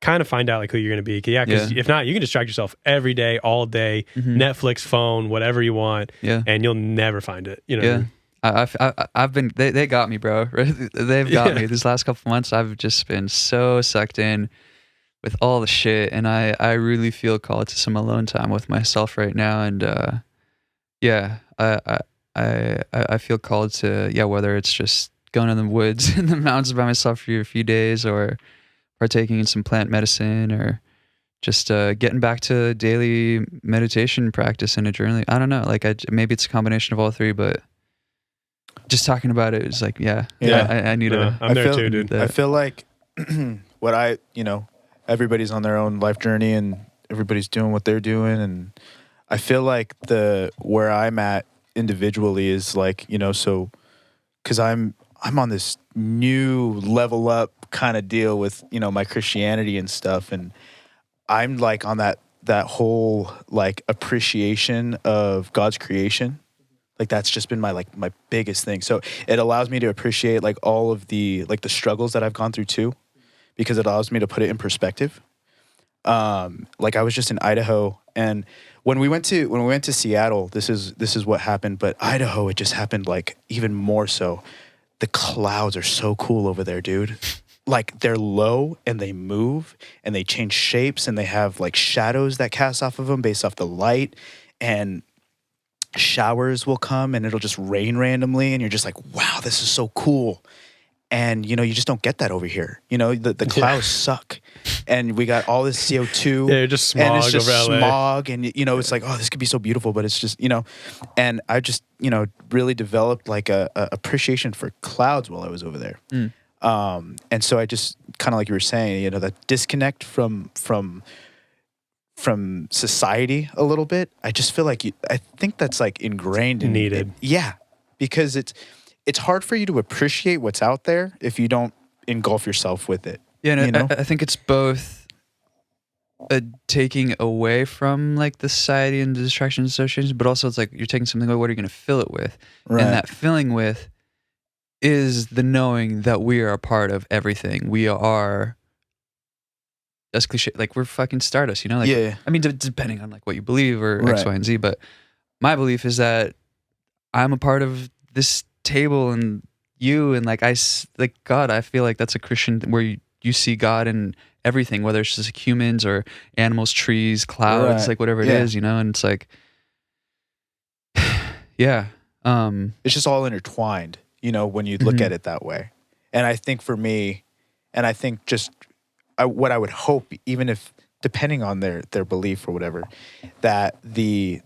kind of find out like who you're going to be. Yeah, because if not, you can distract yourself every day, all day, Netflix, phone, whatever you want, and you'll never find it. You know. I've been, they got me, bro. They've got me. These last couple months, I've just been so sucked in with all the shit, and I really feel called to some alone time with myself right now. And I feel called to whether it's just going in the woods in the mountains by myself for a few days, or partaking in some plant medicine, or just getting back to daily meditation practice and a journaling. I don't know, like maybe it's a combination of all three, but just talking about it is like, I need to. I'm there too, dude. I feel like what everybody's on their own life journey and everybody's doing what they're doing, and I feel like where I'm at individually is like, you know, so because I'm on this new level up kind of deal with, you know, my Christianity and stuff, and I'm like on that whole like appreciation of God's creation. Like that's just been my biggest thing. So it allows me to appreciate like all of the like the struggles that I've gone through too, because it allows me to put it in perspective. Like I was just in Idaho, and when we went to Seattle, this is what happened, but Idaho, it just happened like even more so. The clouds are so cool over there, dude. Like they're low and they move and they change shapes, and they have like shadows that cast off of them based off the light, and showers will come and it'll just rain randomly, and you're just like, wow, this is so cool. And you know, you just don't get that over here. You know, the clouds suck, and we got all this CO2. Yeah, just smog, and it's just over LA. smog, and you know, it's like, oh, this could be so beautiful, but it's just, you know. And I just, you know, really developed like a appreciation for clouds while I was over there. And so I just kind of like you were saying, you know, that disconnect from society a little bit. I just feel like I think that's like ingrained and needed. Because it's hard for you to appreciate what's out there if you don't engulf yourself with it. Yeah, and you know? I think it's both a taking away from like the society and the distractions associations, but also it's like you're taking something away, what are you going to fill it with? Right. And that filling with is the knowing that we are a part of everything. We are, that's cliche, like we're fucking stardust, you know? Like, yeah. I mean, depending on like what you believe or Right. X, Y, and Z, but my belief is that I'm a part of this table and you, and like God, I feel like that's a Christian where you see God in everything, whether it's just like humans or animals, trees, clouds, Right. like whatever it is, you know? And it's like, yeah. It's just all intertwined, you know, when you look at it that way. And I think for me, and I think just what I would hope, even if depending on their belief or whatever, that the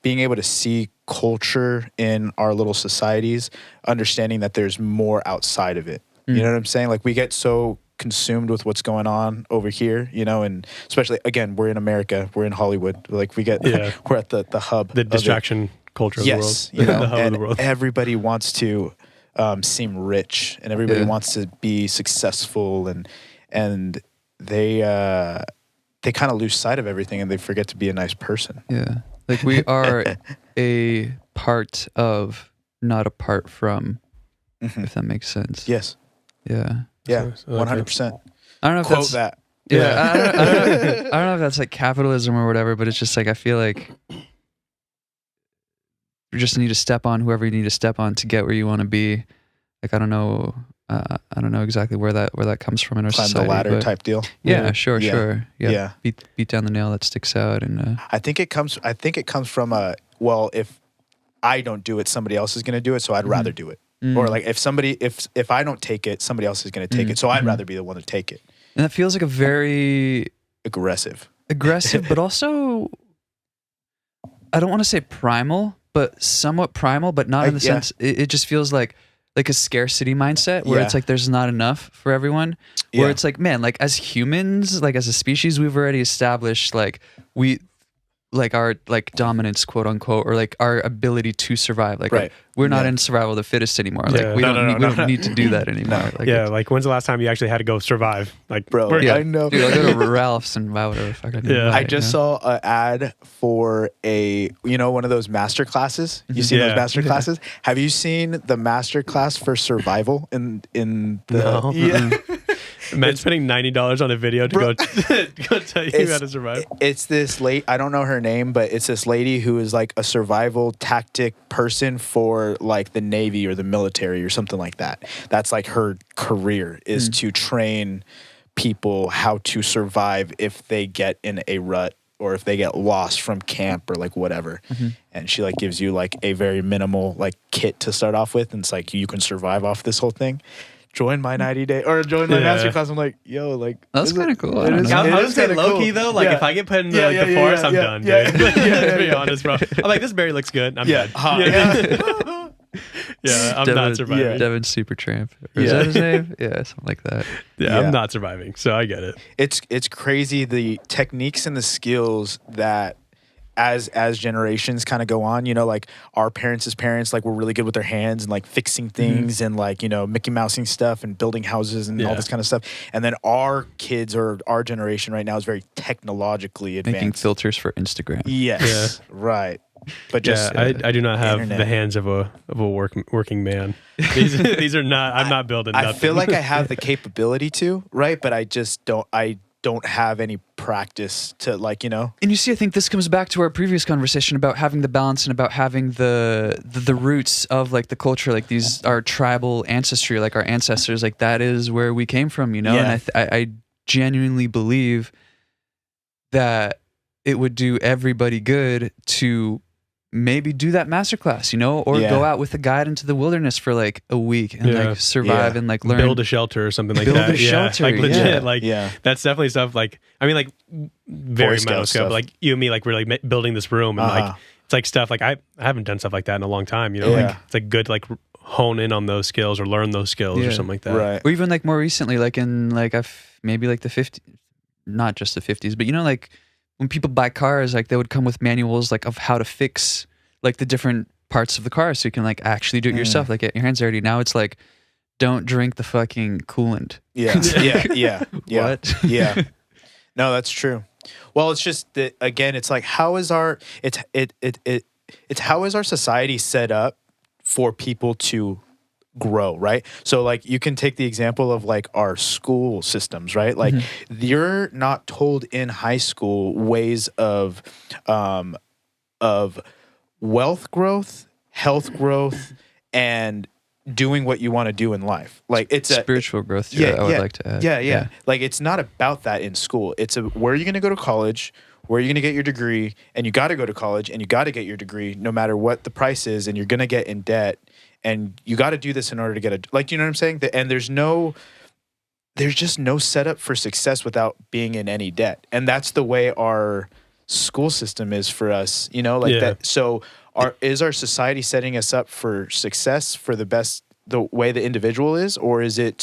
being able to see culture in our little societies, understanding that there's more outside of it. You know what I'm saying? Like we get so consumed with what's going on over here, you know, and especially again, we're in America, we're in Hollywood. Like we get, we're at the hub, the distraction culture of the world. You know, the hub and of the world. everybody wants to seem rich, and everybody wants to be successful, and they kind of lose sight of everything, and they forget to be a nice person. Yeah, like we are a part of, not apart from, if that makes sense. Yes. Yeah. Yeah. 100%. I don't know if Quote that's that. Yeah, I don't know if that's like capitalism or whatever, but it's just like I feel like you just need to step on whoever you need to step on to get where you want to be. Like I don't know exactly where that comes from in our Climb society. the ladder type deal. Yeah, sure. Yeah. Beat down the nail that sticks out, and I think it comes from if I don't do it, somebody else is going to do it, so I'd rather do it. Or like if I don't take it, somebody else is going to take it, so I'd rather be the one to take it. And that feels like a very aggressive, but also I don't want to say primal, but somewhat primal, but not in the sense. It just feels like a scarcity mindset where it's like there's not enough for everyone. Where it's like, man, like as humans, like as a species, we've already established like our like dominance, quote unquote, or like our ability to survive. Like we're not in survival of the fittest anymore. Like we don't need to do that anymore. Like, like when's the last time you actually had to go survive? Like, bro, I know. Dude, I'll go to Ralph's and buy whatever the fuck I need. I just saw an ad for one of those master classes. You seen those master classes? Have you seen the master class for survival in the? No. Yeah. Man spending $90 on a video to go tell you how to survive. It's this late. I don't know her name, but it's this lady who is like a survival tactic person for like the Navy or the military or something like that. That's like her career is to train people how to survive if they get in a rut or if they get lost from camp or like whatever. And she like gives you like a very minimal like kit to start off with, and it's like you can survive off this whole thing. Join my 90-day or join my master class. I'm like, yo, like that's kind of cool. I would say low key though. Like if I get put into the forest, I'm done, dude. To be honest, bro. I'm like, this berry looks good. I'm dead. I'm not surviving. Devin's super tramp. Is that his name? Yeah, something like that. Yeah, I'm not surviving, so I get it. It's crazy the techniques and the skills that as generations kind of go on, like our parents' parents, like were really good with their hands and like fixing things and like, Mickey Mousing stuff and building houses and all this kind of stuff. And then our kids or our generation right now is very technologically advanced. Making filters for Instagram. Yes. Right. But just I do not have the hands of a working man. These are not. I'm not building nothing. I feel like I have the capability to, right? But I just don't. I don't have any practice to And you see, I think this comes back to our previous conversation about having the balance and about having the roots of like the culture, like these our tribal ancestry, like our ancestors, like that is where we came from, And I genuinely believe that it would do everybody good to maybe do that masterclass, or go out with a guide into the wilderness for like a week and like survive and like learn. Build a shelter or something like that. Build a shelter. Like legit. That's definitely stuff like, I mean, like very minor stuff. Like you and me, like we're like building this room and like, it's like stuff like I haven't done stuff like that in a long time, like it's like good to like hone in on those skills or learn those skills or something like that. Right. Or even like more recently, like in like maybe like the 50s, not just the 50s, but like when people buy cars, like they would come with manuals like of how to fix like the different parts of the car so you can like actually do it yourself, like get your hands dirty. Now it's like, don't drink the fucking coolant. Yeah. What? Yeah. No, that's true. Well, it's just that again, it's like how is our society set up for people to grow, right? So like you can take the example of like our school systems, right? Like you're not told in high school ways of wealth growth, health growth, and doing what you want to do in life. Like it's spiritual growth too, I would like to add. Yeah. Like it's not about that in school. It's where are you going to go to college, where are you going to get your degree, and you got to go to college and you got to get your degree no matter what the price is, and you're going to get in debt. And you got to do this in order to get you know what I'm saying? And there's just no setup for success without being in any debt. And that's the way our school system is for us, that. So is our society setting us up for success for the way the individual is, or is it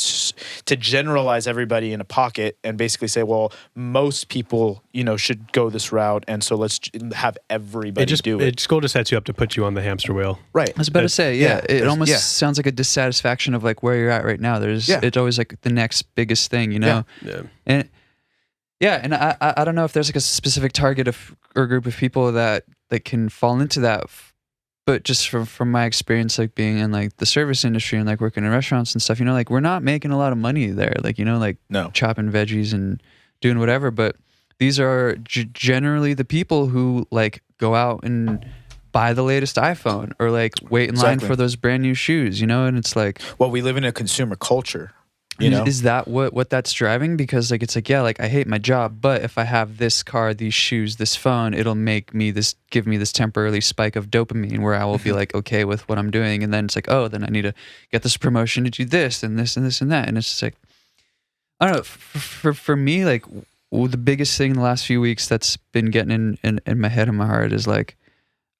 to generalize everybody in a pocket and basically say, well, most people, should go this route, and so let's have everybody do it. It just goal just sets you up to put you on the hamster wheel. Right. I was about to say, it almost sounds like a dissatisfaction of like where you're at right now. It's always like the next biggest thing, Yeah. And and I don't know if there's like a specific target or group of people that can fall into that. But just from my experience, like being in like the service industry and like working in restaurants and stuff, like we're not making a lot of money there, like, No. chopping veggies and doing whatever. But these are generally the people who like go out and buy the latest iPhone or like wait in line for those brand new shoes, and it's like, well, we live in a consumer culture. Is that what that's driving? Because like it's like, like I hate my job, but if I have this car, these shoes, this phone, it'll give me this temporary spike of dopamine where I will be like okay with what I'm doing, and then it's like, oh, then I need to get this promotion to do this and this and this and that, and it's just like, I don't know. For me, like the biggest thing in the last few weeks that's been getting in my head and my heart is like,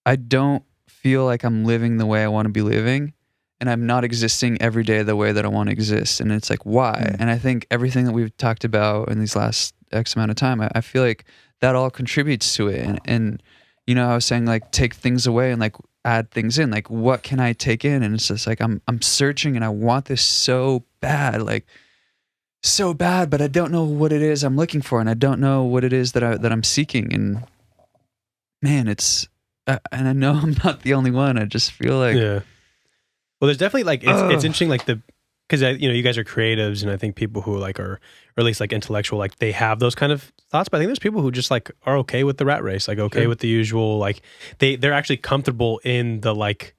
I don't feel like I'm living the way I want to be living. And I'm not existing every day the way that I want to exist. And it's like, why? And I think everything that we've talked about in these last X amount of time, I feel like that all contributes to it. And I was saying like take things away and like add things in. Like what can I take in? And it's just like I'm searching and I want this so bad, but I don't know what it is I'm looking for, and I don't know what it is that I'm seeking. And man, it's and I know I'm not the only one. I just feel like Well, there's definitely like it's interesting, like because you guys are creatives, and I think people who like are, or at least like intellectual, like they have those kind of thoughts. But I think there's people who just like are okay with the rat race, like okay with the usual, like they're actually comfortable in the like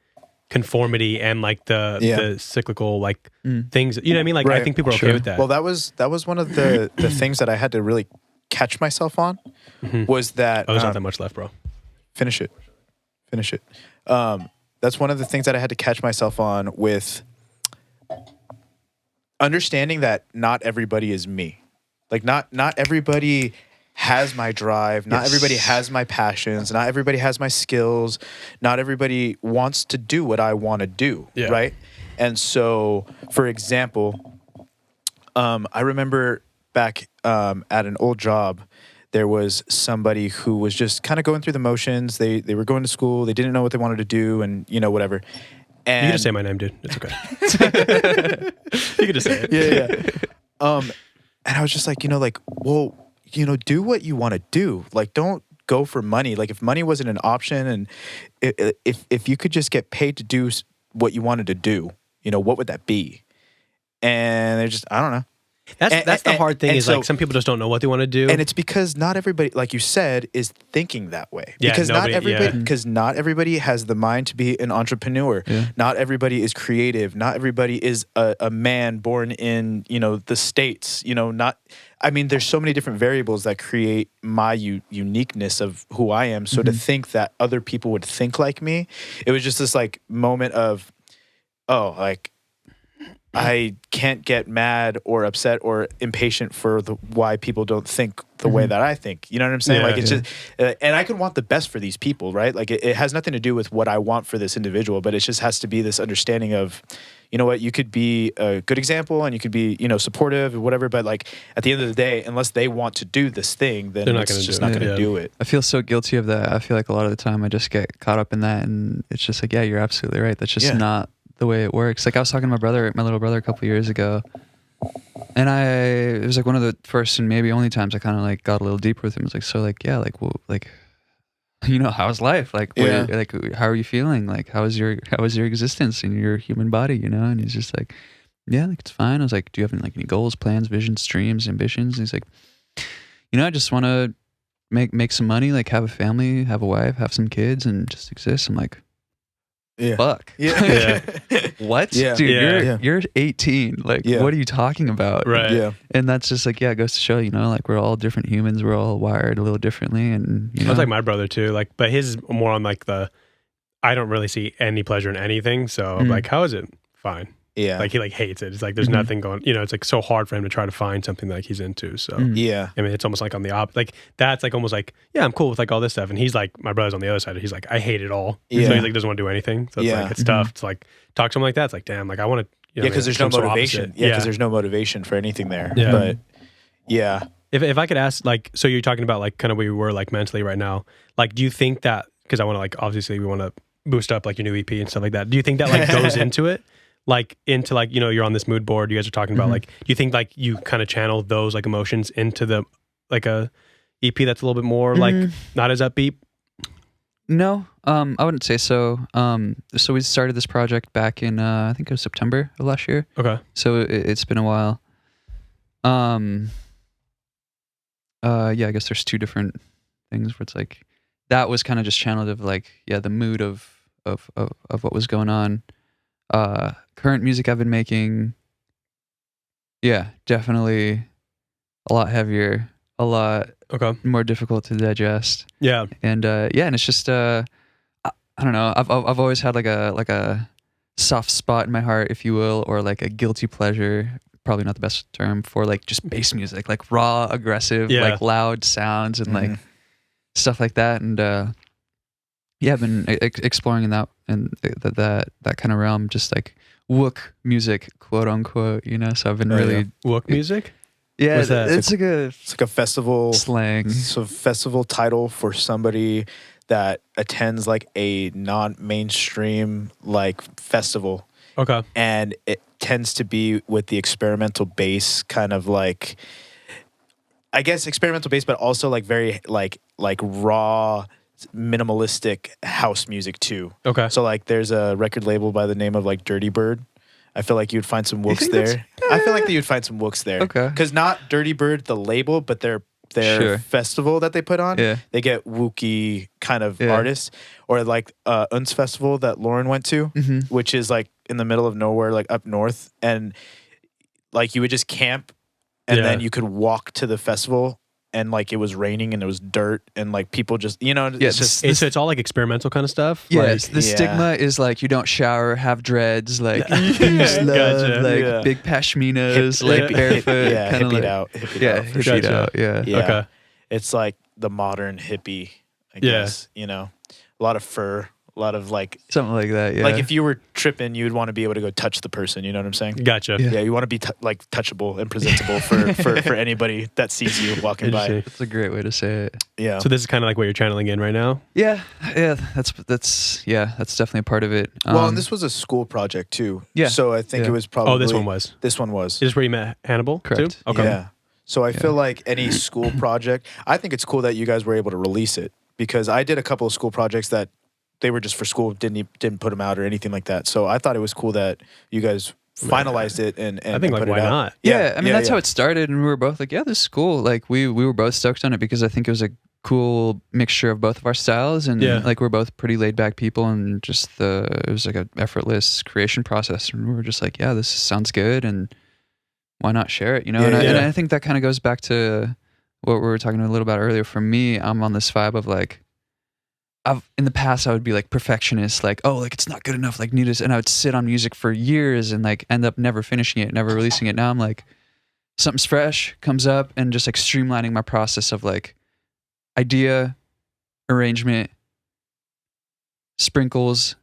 conformity and like the cyclical like things. You know what I mean? Like I think people are okay with that. Well, that was one of the things that I had to really catch myself on was that. Oh, there's not that much left, bro. Finish it. That's one of the things that I had to catch myself on with understanding that not everybody is me. Like not everybody has my drive. Not everybody has my passions. Not everybody has my skills. Not everybody wants to do what I want to do. Yeah. Right. And so, for example, I remember back at an old job, there was somebody who was just kind of going through the motions. They were going to school. They didn't know what they wanted to do, and whatever. And you can just say my name, dude. It's okay. You can just say it. Yeah. And I was just like, well, do what you want to do. Like, don't go for money. Like, if money wasn't an option, and if you could just get paid to do what you wanted to do, what would that be? And they're just, I don't know. That's the hard thing is so, like some people just don't know what they want to do, and it's because not everybody, like you said, is thinking that way. Because not everybody has the mind to be an entrepreneur. Yeah. Not everybody is creative. Not everybody is a man born in the States. There's so many different variables that create my uniqueness of who I am. So to think that other people would think like me, it was just this like moment of, I can't get mad or upset or impatient for why people don't think the way that I think. You know what I'm saying? Like it's just, and I can want the best for these people, right? Like it has nothing to do with what I want for this individual, but it just has to be this understanding of, you could be a good example and you could be, supportive or whatever, but like at the end of the day, unless they want to do this thing, then it's just not going to do it. I feel so guilty of that. I feel like a lot of the time I just get caught up in that, and it's just like, yeah, you're absolutely right. That's just not the way it works. Like I was talking to my little brother a couple years ago, and it was like one of the first and maybe only times I kind of like got a little deeper with him. It was like, so like, yeah, like, well, like, how's life? Like, like, how are you feeling? Like, how is your existence in your human body? And he's just like, yeah, like it's fine. I was like, do you have any goals, plans, visions, dreams, ambitions? And he's like, I just want to make some money, like have a family, have a wife, have some kids, and just exist. I'm like, fuck. Yeah. What? Yeah. Dude, you're 18. Like, what are you talking about? Right. Yeah. And that's just like, it goes to show, like we're all different humans. We're all wired a little differently. And, That's like my brother too. Like, but his is more on like I don't really see any pleasure in anything. So I'm like, how is it? Fine. Yeah. Like he like hates it. It's like there's nothing going. You know, it's like so hard for him to try to find something that like he's into. So yeah. I mean, it's almost like on the opposite. Like that's like almost like I'm cool with like all this stuff, and he's like my brother's on the other side. He's like I hate it all. Yeah. So he's like doesn't want to do anything. So it's like it's tough to like talk to him like that. It's like damn, like I want to. Yeah, because there's no motivation. Yeah, because there's no motivation for anything there. Yeah. But yeah. If I could ask, like, so you're talking about like kind of where you were like mentally right now. Like, do you think that because I want to like obviously we want to boost up like your new EP and stuff like that. Do you think that like goes into it? Like into like, you know, you're on this mood board, you guys are talking about like, do you think like you kind of channel those like emotions into the like a EP that's a little bit more like not as upbeat? No, I wouldn't say so. So we started this project back in I think it was September of last year. Okay. So it's been a while. Yeah, I guess there's two different things where it's like that was kind of just channeled of like the mood of what was going on. Current music I've been making, definitely a lot heavier, a lot more difficult to digest. Yeah, and and it's just I don't know. I've always had like a soft spot in my heart, if you will, or like a guilty pleasure. Probably not the best term for like just bass music, like raw, aggressive, like loud sounds and like stuff like that. And I've been exploring in that and that kind of realm, just like wook music, quote unquote, you know. So I've been really wook music. Yeah, it's like a festival slang. It's a festival title for somebody that attends like a non-mainstream like festival. Okay. And it tends to be with the experimental bass kind of like, I guess experimental bass, but also like very like raw minimalistic house music too. Okay. So like there's a record label by the name of like Dirty Bird. I feel like you'd find some wooks there. I feel like that you'd find some wooks there. Okay. Because not Dirty Bird the label, but their festival that they put on, they get wookie kind of artists. Or like Unz Festival that Lauren went to, which is like in the middle of nowhere, like up north. And like you would just camp and then you could walk to the festival and like it was raining and it was dirt and like people just, you know, it's just... So it's all like experimental kind of stuff? Yes, like, the stigma is like you don't shower, have dreads, like use love, like big pashminas, like barefoot. Kind of like... Hippied out, Okay. It's like the modern hippie, I guess, you know. A lot of fur, a lot of like... Something like that, Like if you were tripping, you'd want to be able to go touch the person, you know what I'm saying? Gotcha. Yeah, you want to be like touchable and presentable for anybody that sees you walking by. That's a great way to say it. Yeah. So this is kind of like what you're channeling in right now? Yeah, that's definitely a part of it. Well, and this was a school project too. Yeah. So I think it was probably... Oh, this one was? This one was. Is this where you met Hannibal? Correct. Too? Okay. Yeah. So I feel like any school project, I think it's cool that you guys were able to release it because I did a couple of school projects that they were just for school, didn't put them out or anything like that. So I thought it was cool that you guys finalized it and I think like put why it out. not? Yeah, I mean that's how it started, and we were both like, yeah, this is cool. Like we were both stoked on it because I think it was a cool mixture of both of our styles, and like we're both pretty laid back people, and just it was like an effortless creation process, and we were just like, yeah, this sounds good, and why not share it, you know? And I think that kind of goes back to what we were talking a little about earlier. For me, I'm on this vibe of like, in the past I would be like perfectionist, like, oh, like it's not good enough, like need this, and I would sit on music for years and like end up never finishing it, never releasing it. Now I'm like, something's fresh comes up and just like streamlining my process of like idea, arrangement, sprinkles,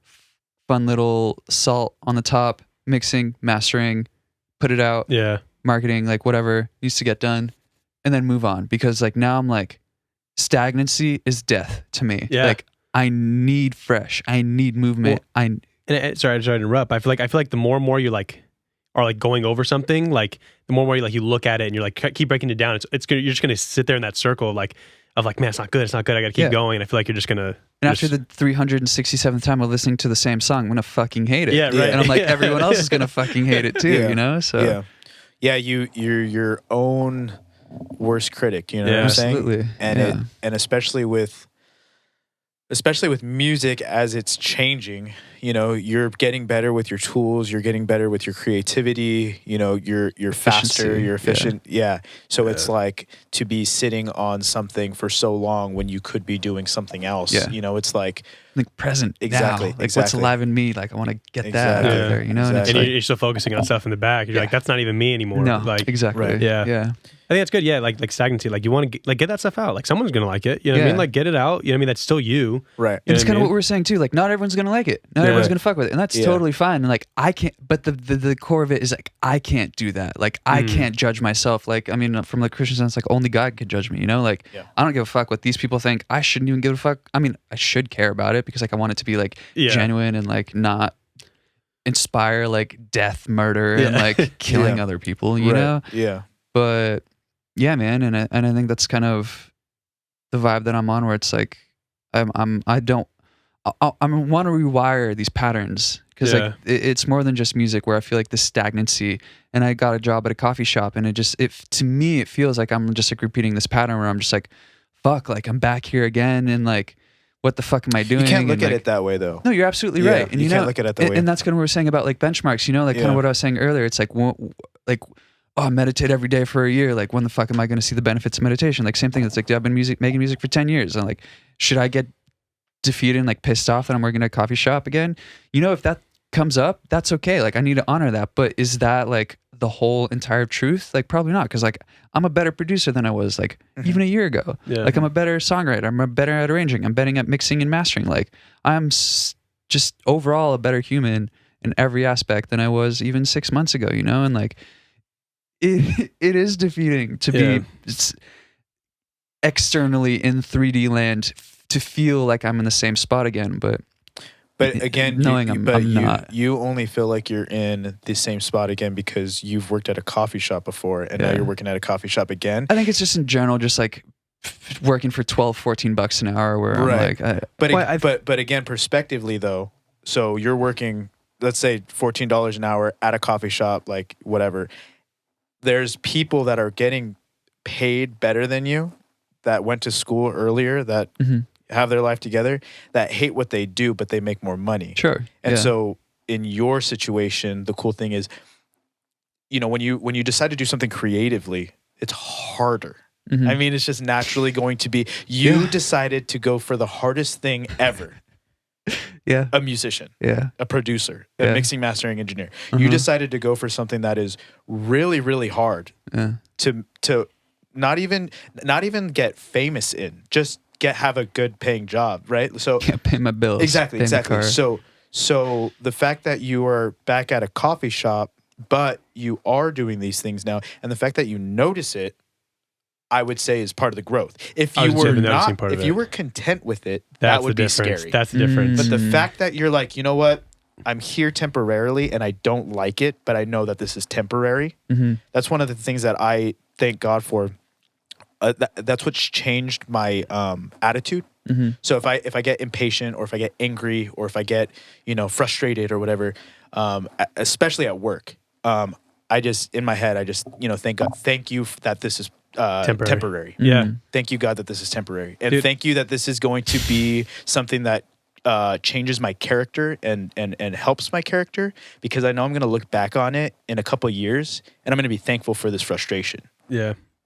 fun little salt on the top, mixing, mastering, put it out, marketing, like whatever needs to get done, and then move on. Because like now I'm like, stagnancy is death to me. Like I need fresh, I need movement. Sorry to interrupt. I feel like the more and more you like are like going over something, like the more and more you look at it and you're like keep breaking it down. It's gonna, you're just gonna sit there in that circle of like man, it's not good. I gotta keep going. And I feel like you're just gonna. And after the 367th time of listening to the same song, I'm gonna fucking hate it. Yeah, right. And I'm like, everyone else is gonna fucking hate it too. You know? So you're your own worst critic. You know what I'm saying? Absolutely. And especially with music as it's changing, you know, you're getting better with your tools, you're getting better with your creativity, you know, you're faster, you're efficient. Yeah. So it's like to be sitting on something for so long when you could be doing something else. Yeah. You know, it's like present exactly. now. Like what's alive in me? Like I want to get that out there, you know? Exactly. And, and it's you're still focusing on stuff in the back. You're like, that's not even me anymore. no, like exactly. Right. Yeah. Yeah. I think that's good. Yeah, like stagnancy. Like you want to get that stuff out. Like someone's gonna like it. You know what I mean? Like get it out. You know what I mean? That's still you. Right. And it's kind of what we were saying too. Like not everyone's gonna like it. Not everyone's gonna fuck with it, and that's totally fine. And like I can't. But the core of it is like I can't do that. Like I can't judge myself. Like I mean, from the Christian sense, like only God could judge me. You know, like I don't give a fuck what these people think. I shouldn't even give a fuck. I mean, I should care about it because like I want it to be like genuine and like not inspire like death, murder, and like killing other people. You know? Yeah. But yeah, man, and I think that's kind of the vibe that I'm on, where it's like I want to rewire these patterns because like it's more than just music. Where I feel like the stagnancy, and I got a job at a coffee shop, and it to me it feels like I'm just like repeating this pattern where I'm just like, fuck, like I'm back here again, and like, what the fuck am I doing? You can't look at it that way though. No, you're absolutely right, and you know, can't look at it that way. And that's kind of what we're saying about like benchmarks. You know, like kind of what I was saying earlier. It's like oh, I meditate every day for a year. Like, when the fuck am I going to see the benefits of meditation? Like, same thing. It's like, dude, I've been making music for 10 years. And like, should I get defeated and like pissed off that I'm working at a coffee shop again? You know, if that comes up, that's okay. Like, I need to honor that. But is that like the whole entire truth? Like, probably not. Cause like, I'm a better producer than I was like even a year ago. Yeah. Like, I'm a better songwriter. I'm better at arranging. I'm better at mixing and mastering. Like, I'm just overall a better human in every aspect than I was even 6 months ago, you know? And like, it is defeating to be externally in 3D land to feel like I'm in the same spot again, but again, knowing I'm not. You only feel like you're in the same spot again because you've worked at a coffee shop before, and now you're working at a coffee shop again. I think it's just in general, just like working for $12-14 an hour, where I'm like, but again, prospectively though, so you're working, let's say $14 an hour at a coffee shop, like whatever. There's people that are getting paid better than you, that went to school earlier, that have their life together, that hate what they do, but they make more money. Sure. And so in your situation, the cool thing is, you know, when you decide to do something creatively, it's harder. I mean, it's just naturally going to be, you decided to go for the hardest thing ever. A musician, a producer, a mixing mastering engineer. You decided to go for something that is really, really hard to not even get famous in, just have a good paying job, right? So can't pay my bills. Exactly. So the fact that you are back at a coffee shop, but you are doing these things now, and the fact that you notice it, I would say is part of the growth. If you were content with it, that would be scary. That's the difference. But the fact that you're like, you know what, I'm here temporarily and I don't like it, but I know that this is temporary. That's one of the things that I thank God for. That's what's changed my attitude. So if I get impatient, or if I get angry, or if I get frustrated or whatever, especially at work, I just in my head thank God, thank you that this is temporary. Thank you, God, that this is temporary, and thank you that this is going to be something that changes my character and helps my character, because I know I'm going to look back on it in a couple of years and I'm going to be thankful for this frustration.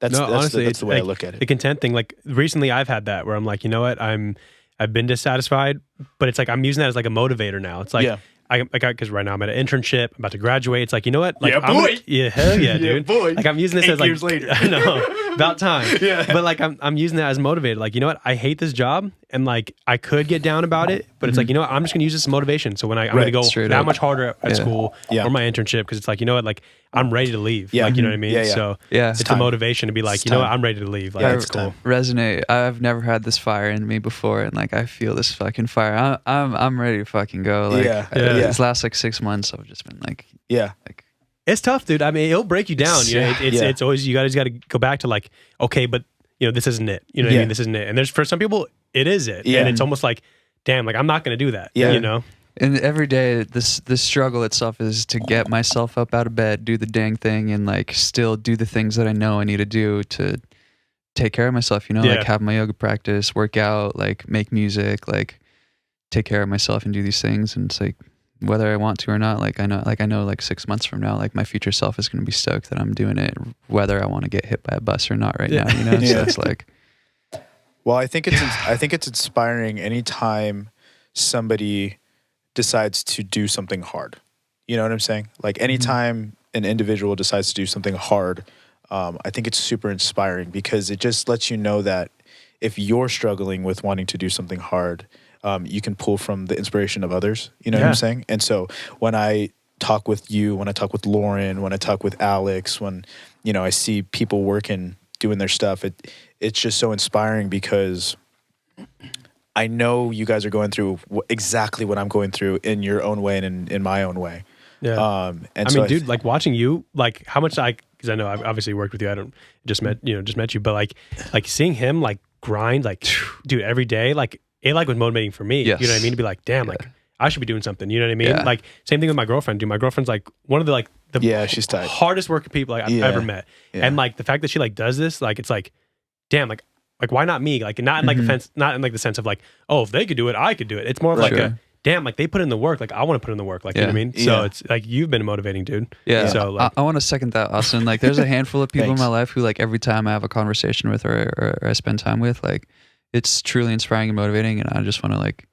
Honestly, that's the way I look at it. The content thing, like recently I've had that where I'm like, you know what, I've been dissatisfied, but it's like I'm using that as like a motivator now. It's like because right now I'm at an internship, I'm about to graduate. It's like, you know what? Like, hell yeah, dude. Boy. Like I'm using this 8 as like years later. I know, about time. But like I'm using that as motivator. Like, you know what? I hate this job, and like I could get down about it, but it's like, you know what? I'm just gonna use this as motivation. So when I'm gonna go that much harder at school or my internship, because it's like, you know what? Like I'm ready to leave. Like, you know what I mean? So it's the motivation to be like, you know what? I'm ready to leave. Like, it's cool. Resonate. I've never had this fire in me before, and like I feel this fucking fire. I'm ready to fucking go. Like these last like 6 months, I've just been like like. It's tough, dude. I mean, it'll break you down. It's always, you guys got to go back to like, okay, but this isn't it. You know what I mean? This isn't it. And there's, for some people, it is it. And it's almost like, damn, like I'm not going to do that. You know? And every day, the struggle itself is to get myself up out of bed, do the dang thing, and like still do the things that I know I need to do to take care of myself. Like have my yoga practice, work out, like make music, like take care of myself and do these things. And it's like, whether I want to or not, like I know like 6 months from now, like my future self is going to be stoked that I'm doing it, whether I want to get hit by a bus or not right now, you know? So it's like, well, I think it's inspiring anytime somebody decides to do something hard. You know what I'm saying? Like anytime an individual decides to do something hard, I think it's super inspiring because it just lets you know that if you're struggling with wanting to do something hard, you can pull from the inspiration of others. You know what I'm saying? And so when I talk with you, when I talk with Lauren, when I talk with Alex, when, you know, I see people working, doing their stuff, it's just so inspiring because I know you guys are going through exactly what I'm going through in your own way and in my own way. Yeah. And I mean, dude, like watching you, like how much because I know I've obviously worked with you. I don't just met you, but like seeing him like grind, like dude, every day, like it like was motivating for me. Yes. You know what I mean? To be like, damn, like I should be doing something. You know what I mean? Yeah. Like same thing with my girlfriend, dude. My girlfriend's like one of the she's tight. hardest working people like I've ever met. Yeah. And like the fact that she like does this, like it's like, damn, like why not me? Like not in like the sense of like, oh, if they could do it, I could do it. It's more of like a damn, like they put in the work, like I want to put in the work, like you know what I mean? So it's like you've been motivating, dude. Yeah. So like, I want to second that, Austin. Like there's a handful of people in my life who like every time I have a conversation with or I spend time with, like it's truly inspiring and motivating, and I just want to like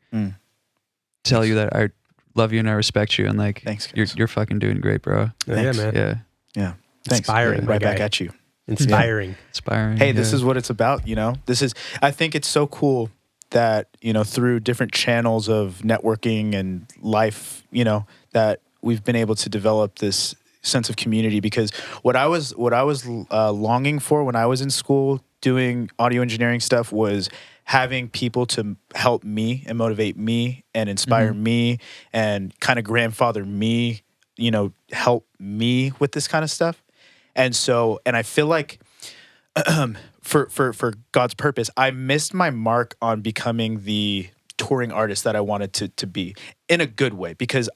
tell you that I love you and I respect you, and like you're fucking doing great, bro. Yeah, man. Yeah. Thanks. Inspiring. Right back at you. Inspiring. Hey, this is what it's about, you know? I think it's so cool that, you know, through different channels of networking and life, you know, that we've been able to develop this sense of community, because what I was longing for when I was in school doing audio engineering stuff was having people to help me and motivate me and inspire me and kind of grandfather me, you know, help me with this kind of stuff. And I feel like for God's purpose, I missed my mark on becoming the touring artist that I wanted to be in a good way, because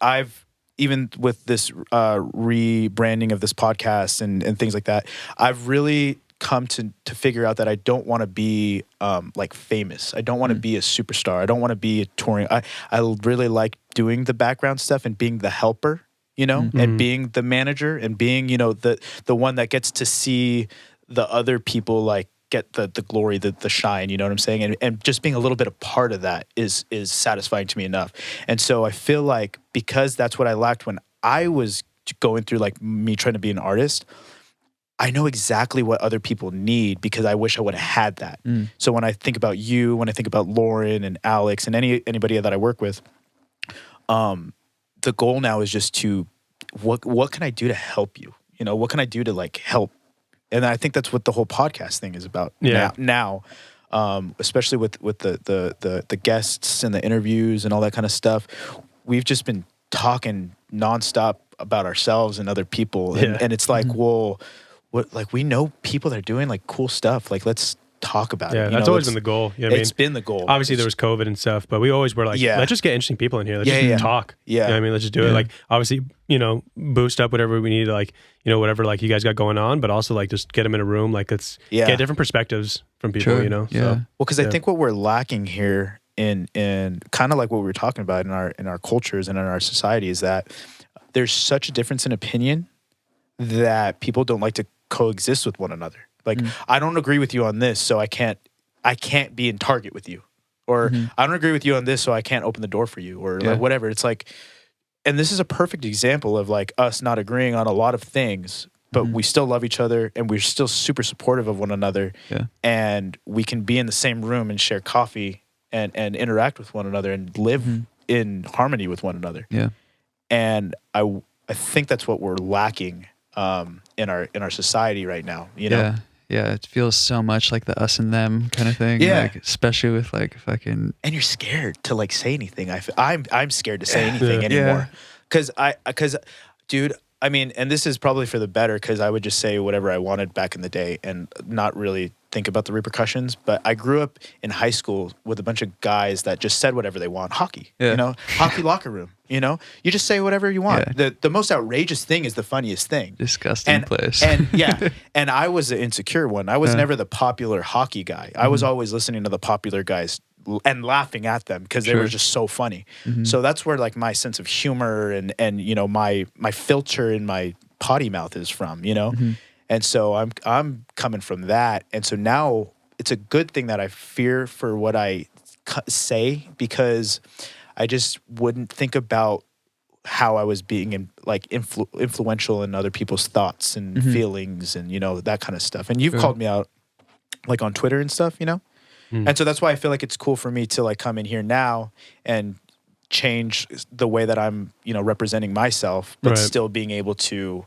even with this rebranding of this podcast and things like that, I've really come to figure out that I don't want to be like famous. I don't want to be a superstar. I don't want to be a touring. I really like doing the background stuff and being the helper, you know, and being the manager and being, you know, the one that gets to see the other people like get the glory, the shine, you know what I'm saying? And just being a little bit a part of that is satisfying to me enough. And so I feel like because that's what I lacked when I was going through like me trying to be an artist, I know exactly what other people need, because I wish I would have had that. So when I think about you, when I think about Lauren and Alex and anybody that I work with, the goal now is just to, what can I do to help you? You know, what can I do to like help? And I think that's what the whole podcast thing is about now, especially with the guests and the interviews and all that kind of stuff. We've just been talking nonstop about ourselves and other people. And it's like, well, like we know people that are doing like cool stuff. Like, let's talk about it. Yeah, that's always been the goal. You know what I mean? It's been the goal. Obviously, there was COVID and stuff, but we always were like, let's just get interesting people in here. Let's just talk. Yeah. You know what I mean? Let's just do it. Like, obviously, you know, boost up whatever we need to, like, you know, whatever like you guys got going on, but also like just get them in a room. Like, let's get different perspectives from people, you know? Yeah. So, well, because I think what we're lacking here in kind of like what we were talking about in our cultures and in our society is that there's such a difference in opinion that people don't like to coexist with one another. Like, I don't agree with you on this, so I can't be in Target with you. Or I don't agree with you on this, so I can't open the door for you, or like whatever. It's like, and this is a perfect example of like us not agreeing on a lot of things, but we still love each other and we're still super supportive of one another. Yeah. And we can be in the same room and share coffee and interact with one another and live in harmony with one another. Yeah. And I think that's what we're lacking in our society right now, you know? Yeah, it feels so much like the us and them kind of thing. Yeah. Like, especially with like fucking... And you're scared to like say anything. I'm scared to say anything anymore. Because dude, I mean, and this is probably for the better, because I would just say whatever I wanted back in the day and not really think about the repercussions. But I grew up in high school with a bunch of guys that just said whatever they want. Hockey, you know, hockey locker room, you know, you just say whatever you want. The most outrageous thing is the funniest thing. Disgusting place. And and I was the insecure one. I was never the popular hockey guy. I was always listening to the popular guys and laughing at them because they were just so funny. So that's where like my sense of humor and you know my filter in my potty mouth is from, you know. And so I'm coming from that, and so now it's a good thing that I fear for what I say, because I just wouldn't think about how I was being influential in other people's thoughts and feelings and, you know, that kind of stuff. And you've called me out like on Twitter and stuff, you know? And so that's why I feel like it's cool for me to like come in here now and change the way that I'm, you know, representing myself, but still being able to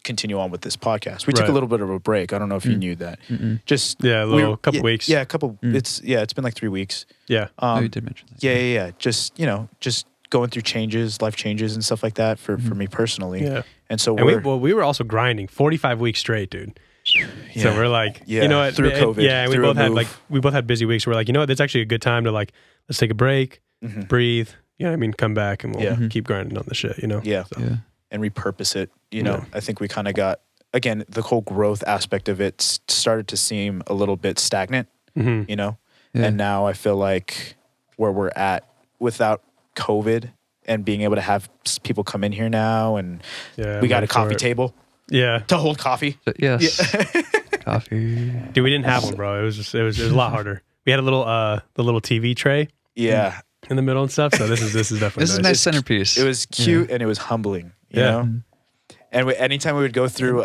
continue on with this podcast. We took a little bit of a break. I don't know if you knew that. Just a couple weeks. Yeah, a couple. It's been like 3 weeks. Yeah. You did mention that. Yeah. Just, you know, just going through changes, life changes and stuff like that for me personally. Yeah. And so we were also grinding 45 weeks straight, dude. Yeah. So we're like, you know what, through COVID. Yeah, and we both had busy weeks. We're like, you know what, that's actually a good time to like, let's take a break, breathe, you know what I mean, come back and we'll keep grinding on the shit, you know? Yeah. So. And repurpose it, you know. I think we kind of got, again, the whole growth aspect of it started to seem a little bit stagnant, you know? Yeah. And now I feel like where we're at without COVID and being able to have people come in here now, and we got a coffee table. Yeah. To hold coffee. Yes. Coffee. Dude, we didn't have one, bro. It was a lot harder. We had a little the little TV tray. Yeah. In the middle and stuff. So this is definitely this is a nice centerpiece. It was cute and it was humbling, you know? And anytime we would go through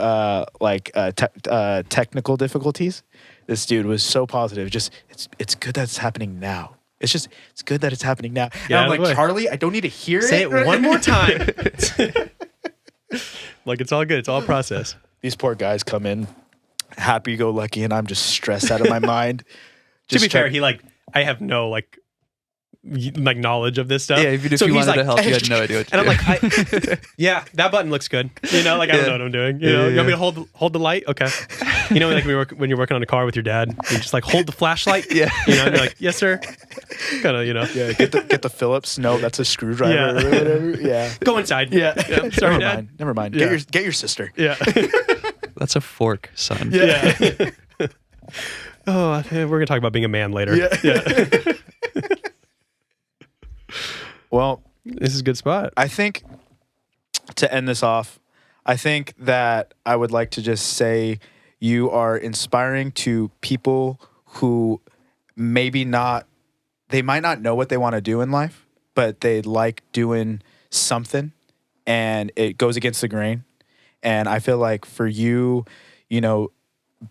technical difficulties, this dude was so positive. Just it's good that it's happening now. It's good that it's happening now. Yeah, and I'm like, Charlie, I don't need to hear Say it one more time. Like, it's all good. It's all a process. These poor guys come in happy-go-lucky, and I'm just stressed out of my mind. To be fair, I have no, like knowledge of this stuff. Yeah, if you wanted to help, you had no idea what to do. And I'm like, yeah, that button looks good. You know, like, I don't know what I'm doing. You know, you want me to hold the light? Okay. You know, like when you're working on a car with your dad, you just like hold the flashlight. Yeah. You know, and you're like, yes, sir. Kind of, you know. Yeah, get the Phillips. No, that's a screwdriver or whatever. Yeah. Go inside. Yeah. Sorry, Dad. Never mind. Yeah. Get your sister. Yeah. That's a fork, son. Yeah. Oh, we're going to talk about being a man later. Yeah. Well, this is a good spot. I think to end this off, I think that I would like to just say you are inspiring to people who they might not know what they want to do in life, but they like doing something and it goes against the grain. And I feel like for you, you know,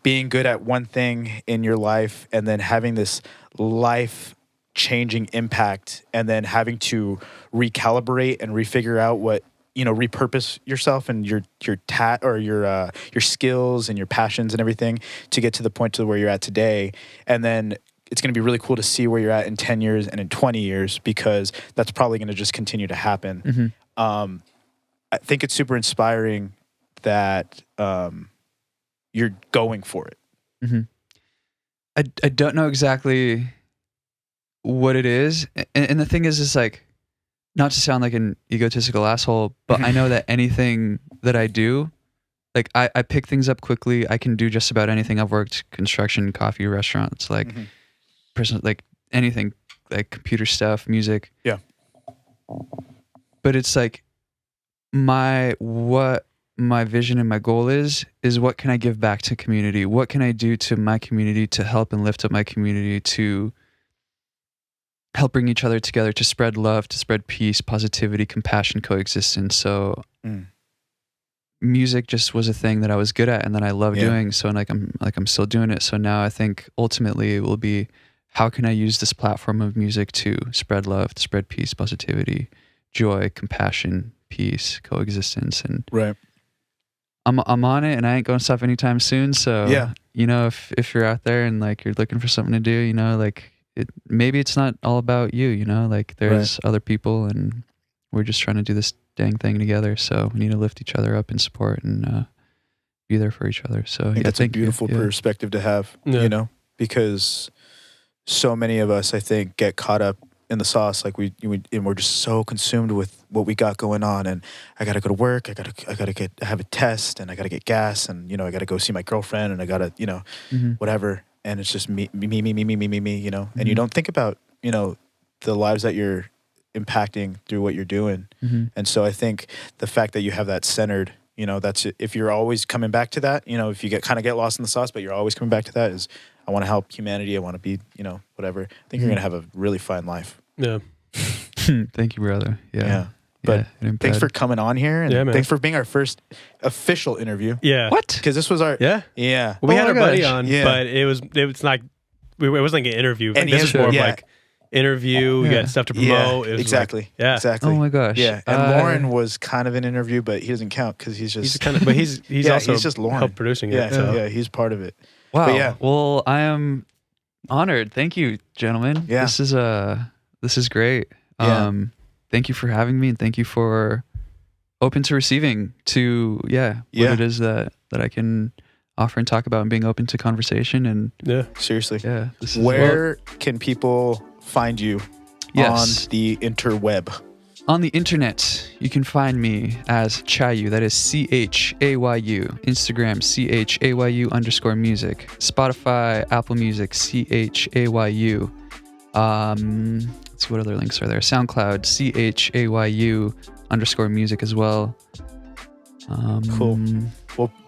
being good at one thing in your life and then having this life changing impact and then having to recalibrate and refigure out what, you know, repurpose yourself and your skills and your passions and everything to get to the point to where you're at today. And then it's going to be really cool to see where you're at in 10 years and in 20 years, because that's probably going to just continue to happen. I think it's super inspiring that you're going for it. I don't know exactly what it is. And the thing is like, not to sound like an egotistical asshole, but I know that anything that I do, like I pick things up quickly. I can do just about anything. I've worked construction, coffee, restaurants, like like anything, like computer stuff, music. Yeah. But it's like what my vision and my goal is what can I give back to community? What can I do to my community to help and lift up my community, to help bring each other together, to spread love, to spread peace, positivity, compassion, coexistence. So music just was a thing that I was good at and that I love doing. So I'm still doing it. So now I think ultimately it will be, how can I use this platform of music to spread love, to spread peace, positivity, joy, compassion, peace, coexistence. And I'm on it, and I ain't going to stop anytime soon. So you know, if you're out there and like you're looking for something to do, you know, like maybe it's not all about you, you know, like there's other people and we're just trying to do this dang thing together. So we need to lift each other up and support and be there for each other. So I think that's a beautiful perspective to have, you know, because so many of us, I think, get caught up in the sauce. Like and we're just so consumed with what we got going on. And I got to go to work. I have a test, and I got to get gas, and, you know, I got to go see my girlfriend, and I got to, you know, whatever. And it's just me, you know, and you don't think about you know, the lives that you're impacting through what you're doing. And so I think the fact that you have that centered, you know, that's if you're always coming back to that, you know, if you get lost in the sauce, but you're always coming back to that, is I want to help humanity. I want to be, you know, whatever. I think you're going to have a really fine life. Yeah. Thank you, brother. Yeah. But Yeah, thanks for coming on here, and man. thanks for being our first official interview. Yeah. What? Because this was our Yeah. yeah. Well, we had my our buddy gosh. on, Yeah. but it was like it wasn't like an interview. Like, And this is more of yeah. like interview. We Yeah. got stuff to promote. It was exactly. Like, yeah. Exactly. Oh my gosh. Yeah. And Lauren was kind of an interview, but he doesn't count because he's just He's kind of, but he's Yeah, also he's just Lauren. helped producing it. yeah, So. yeah, he's part of it. Wow. But yeah. Well, I am honored. Thank you, gentlemen. Yeah. This is great. Yeah. Thank you for having me, and thank you for open to receiving to what it is that I can offer and talk about, and being open to conversation. And Yeah. Seriously. this is Where can people find you Yes. on the interweb? on the internet. You can find me as Chayu. That is CHAYU. Instagram CHAYU_music. Spotify, Apple Music CHAYU. Let's see what other links are there. SoundCloud CHAYU_music as well. Cool.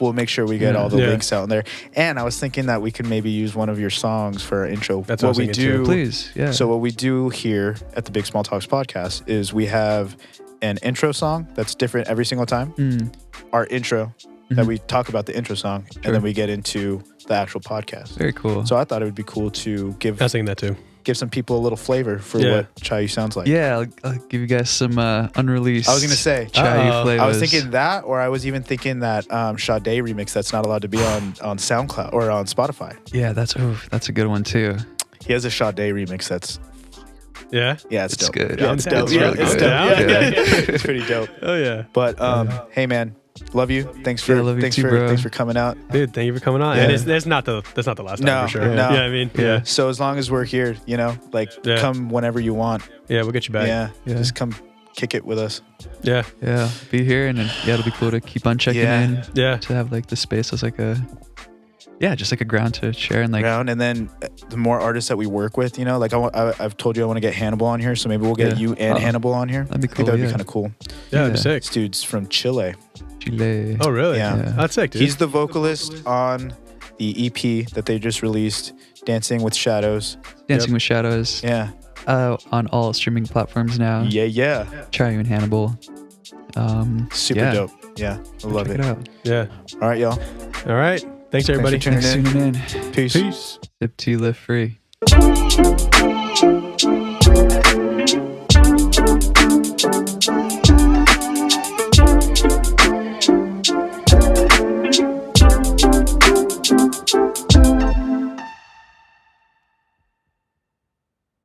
We'll make sure we get all the Yeah. links out in there. And I was thinking that we could maybe use one of your songs for our intro. That's what I was we thinking do. too. Please, yeah. So what we do here at the Big Small Talks podcast is we have an intro song that's different every single time. Our intro that we talk about the intro song, and then we get into the actual podcast. Very cool. So I thought it would be cool to give I was thinking that too. some people a little flavor for Yeah. what Chayu sounds like. Yeah, I'll give you guys some unreleased. I was gonna say Chayu flavors. I was thinking that, or I was even thinking that Sade remix that's not allowed to be on SoundCloud or on Spotify. Yeah, that's a good one too. He has a Sade remix that's Yeah. it's It's dope. good. Yeah, it's dope. It's Yeah, really it's good. dope. Yeah. Yeah. It's pretty dope. Oh yeah. But hey man, love you. Thanks for love you thanks too, for bro. thanks for coming out. Dude, thank you for coming on. Yeah. And that's not the last time No, for sure. no. Yeah, I mean, yeah. So as long as we're here, you know, like Yeah. come whenever you want. Yeah, we'll get you back. Yeah, Yeah. just come kick it with us. Yeah. Yeah, be here, and then, it'll be cool to keep on checking Yeah. in. Yeah. To have like the space as like just like a ground to share and like. Around, and then the more artists that we work with, you know, like I've told you I want to get Hannibal on here, so maybe we'll get Yeah. you and Oh, Hannibal on here. that'd be I think cool, that would be yeah. kind of cool. Yeah, that'd be Yeah. sick. This dude's from Chile. Chile. Oh, really? Yeah. Yeah. That's sick, dude. He's the vocalist on the EP that they just released, Dancing with Shadows. Dancing with Shadows. Yeah. On all streaming platforms now. Yeah. Chayu and Hannibal. Super yeah. dope. Yeah, I love Check it. it out. Yeah. All right, y'all. All right. Thanks, everybody. Thanks for tuning Thanks for in. tuning in. Peace. Peace. Sip tea, live free.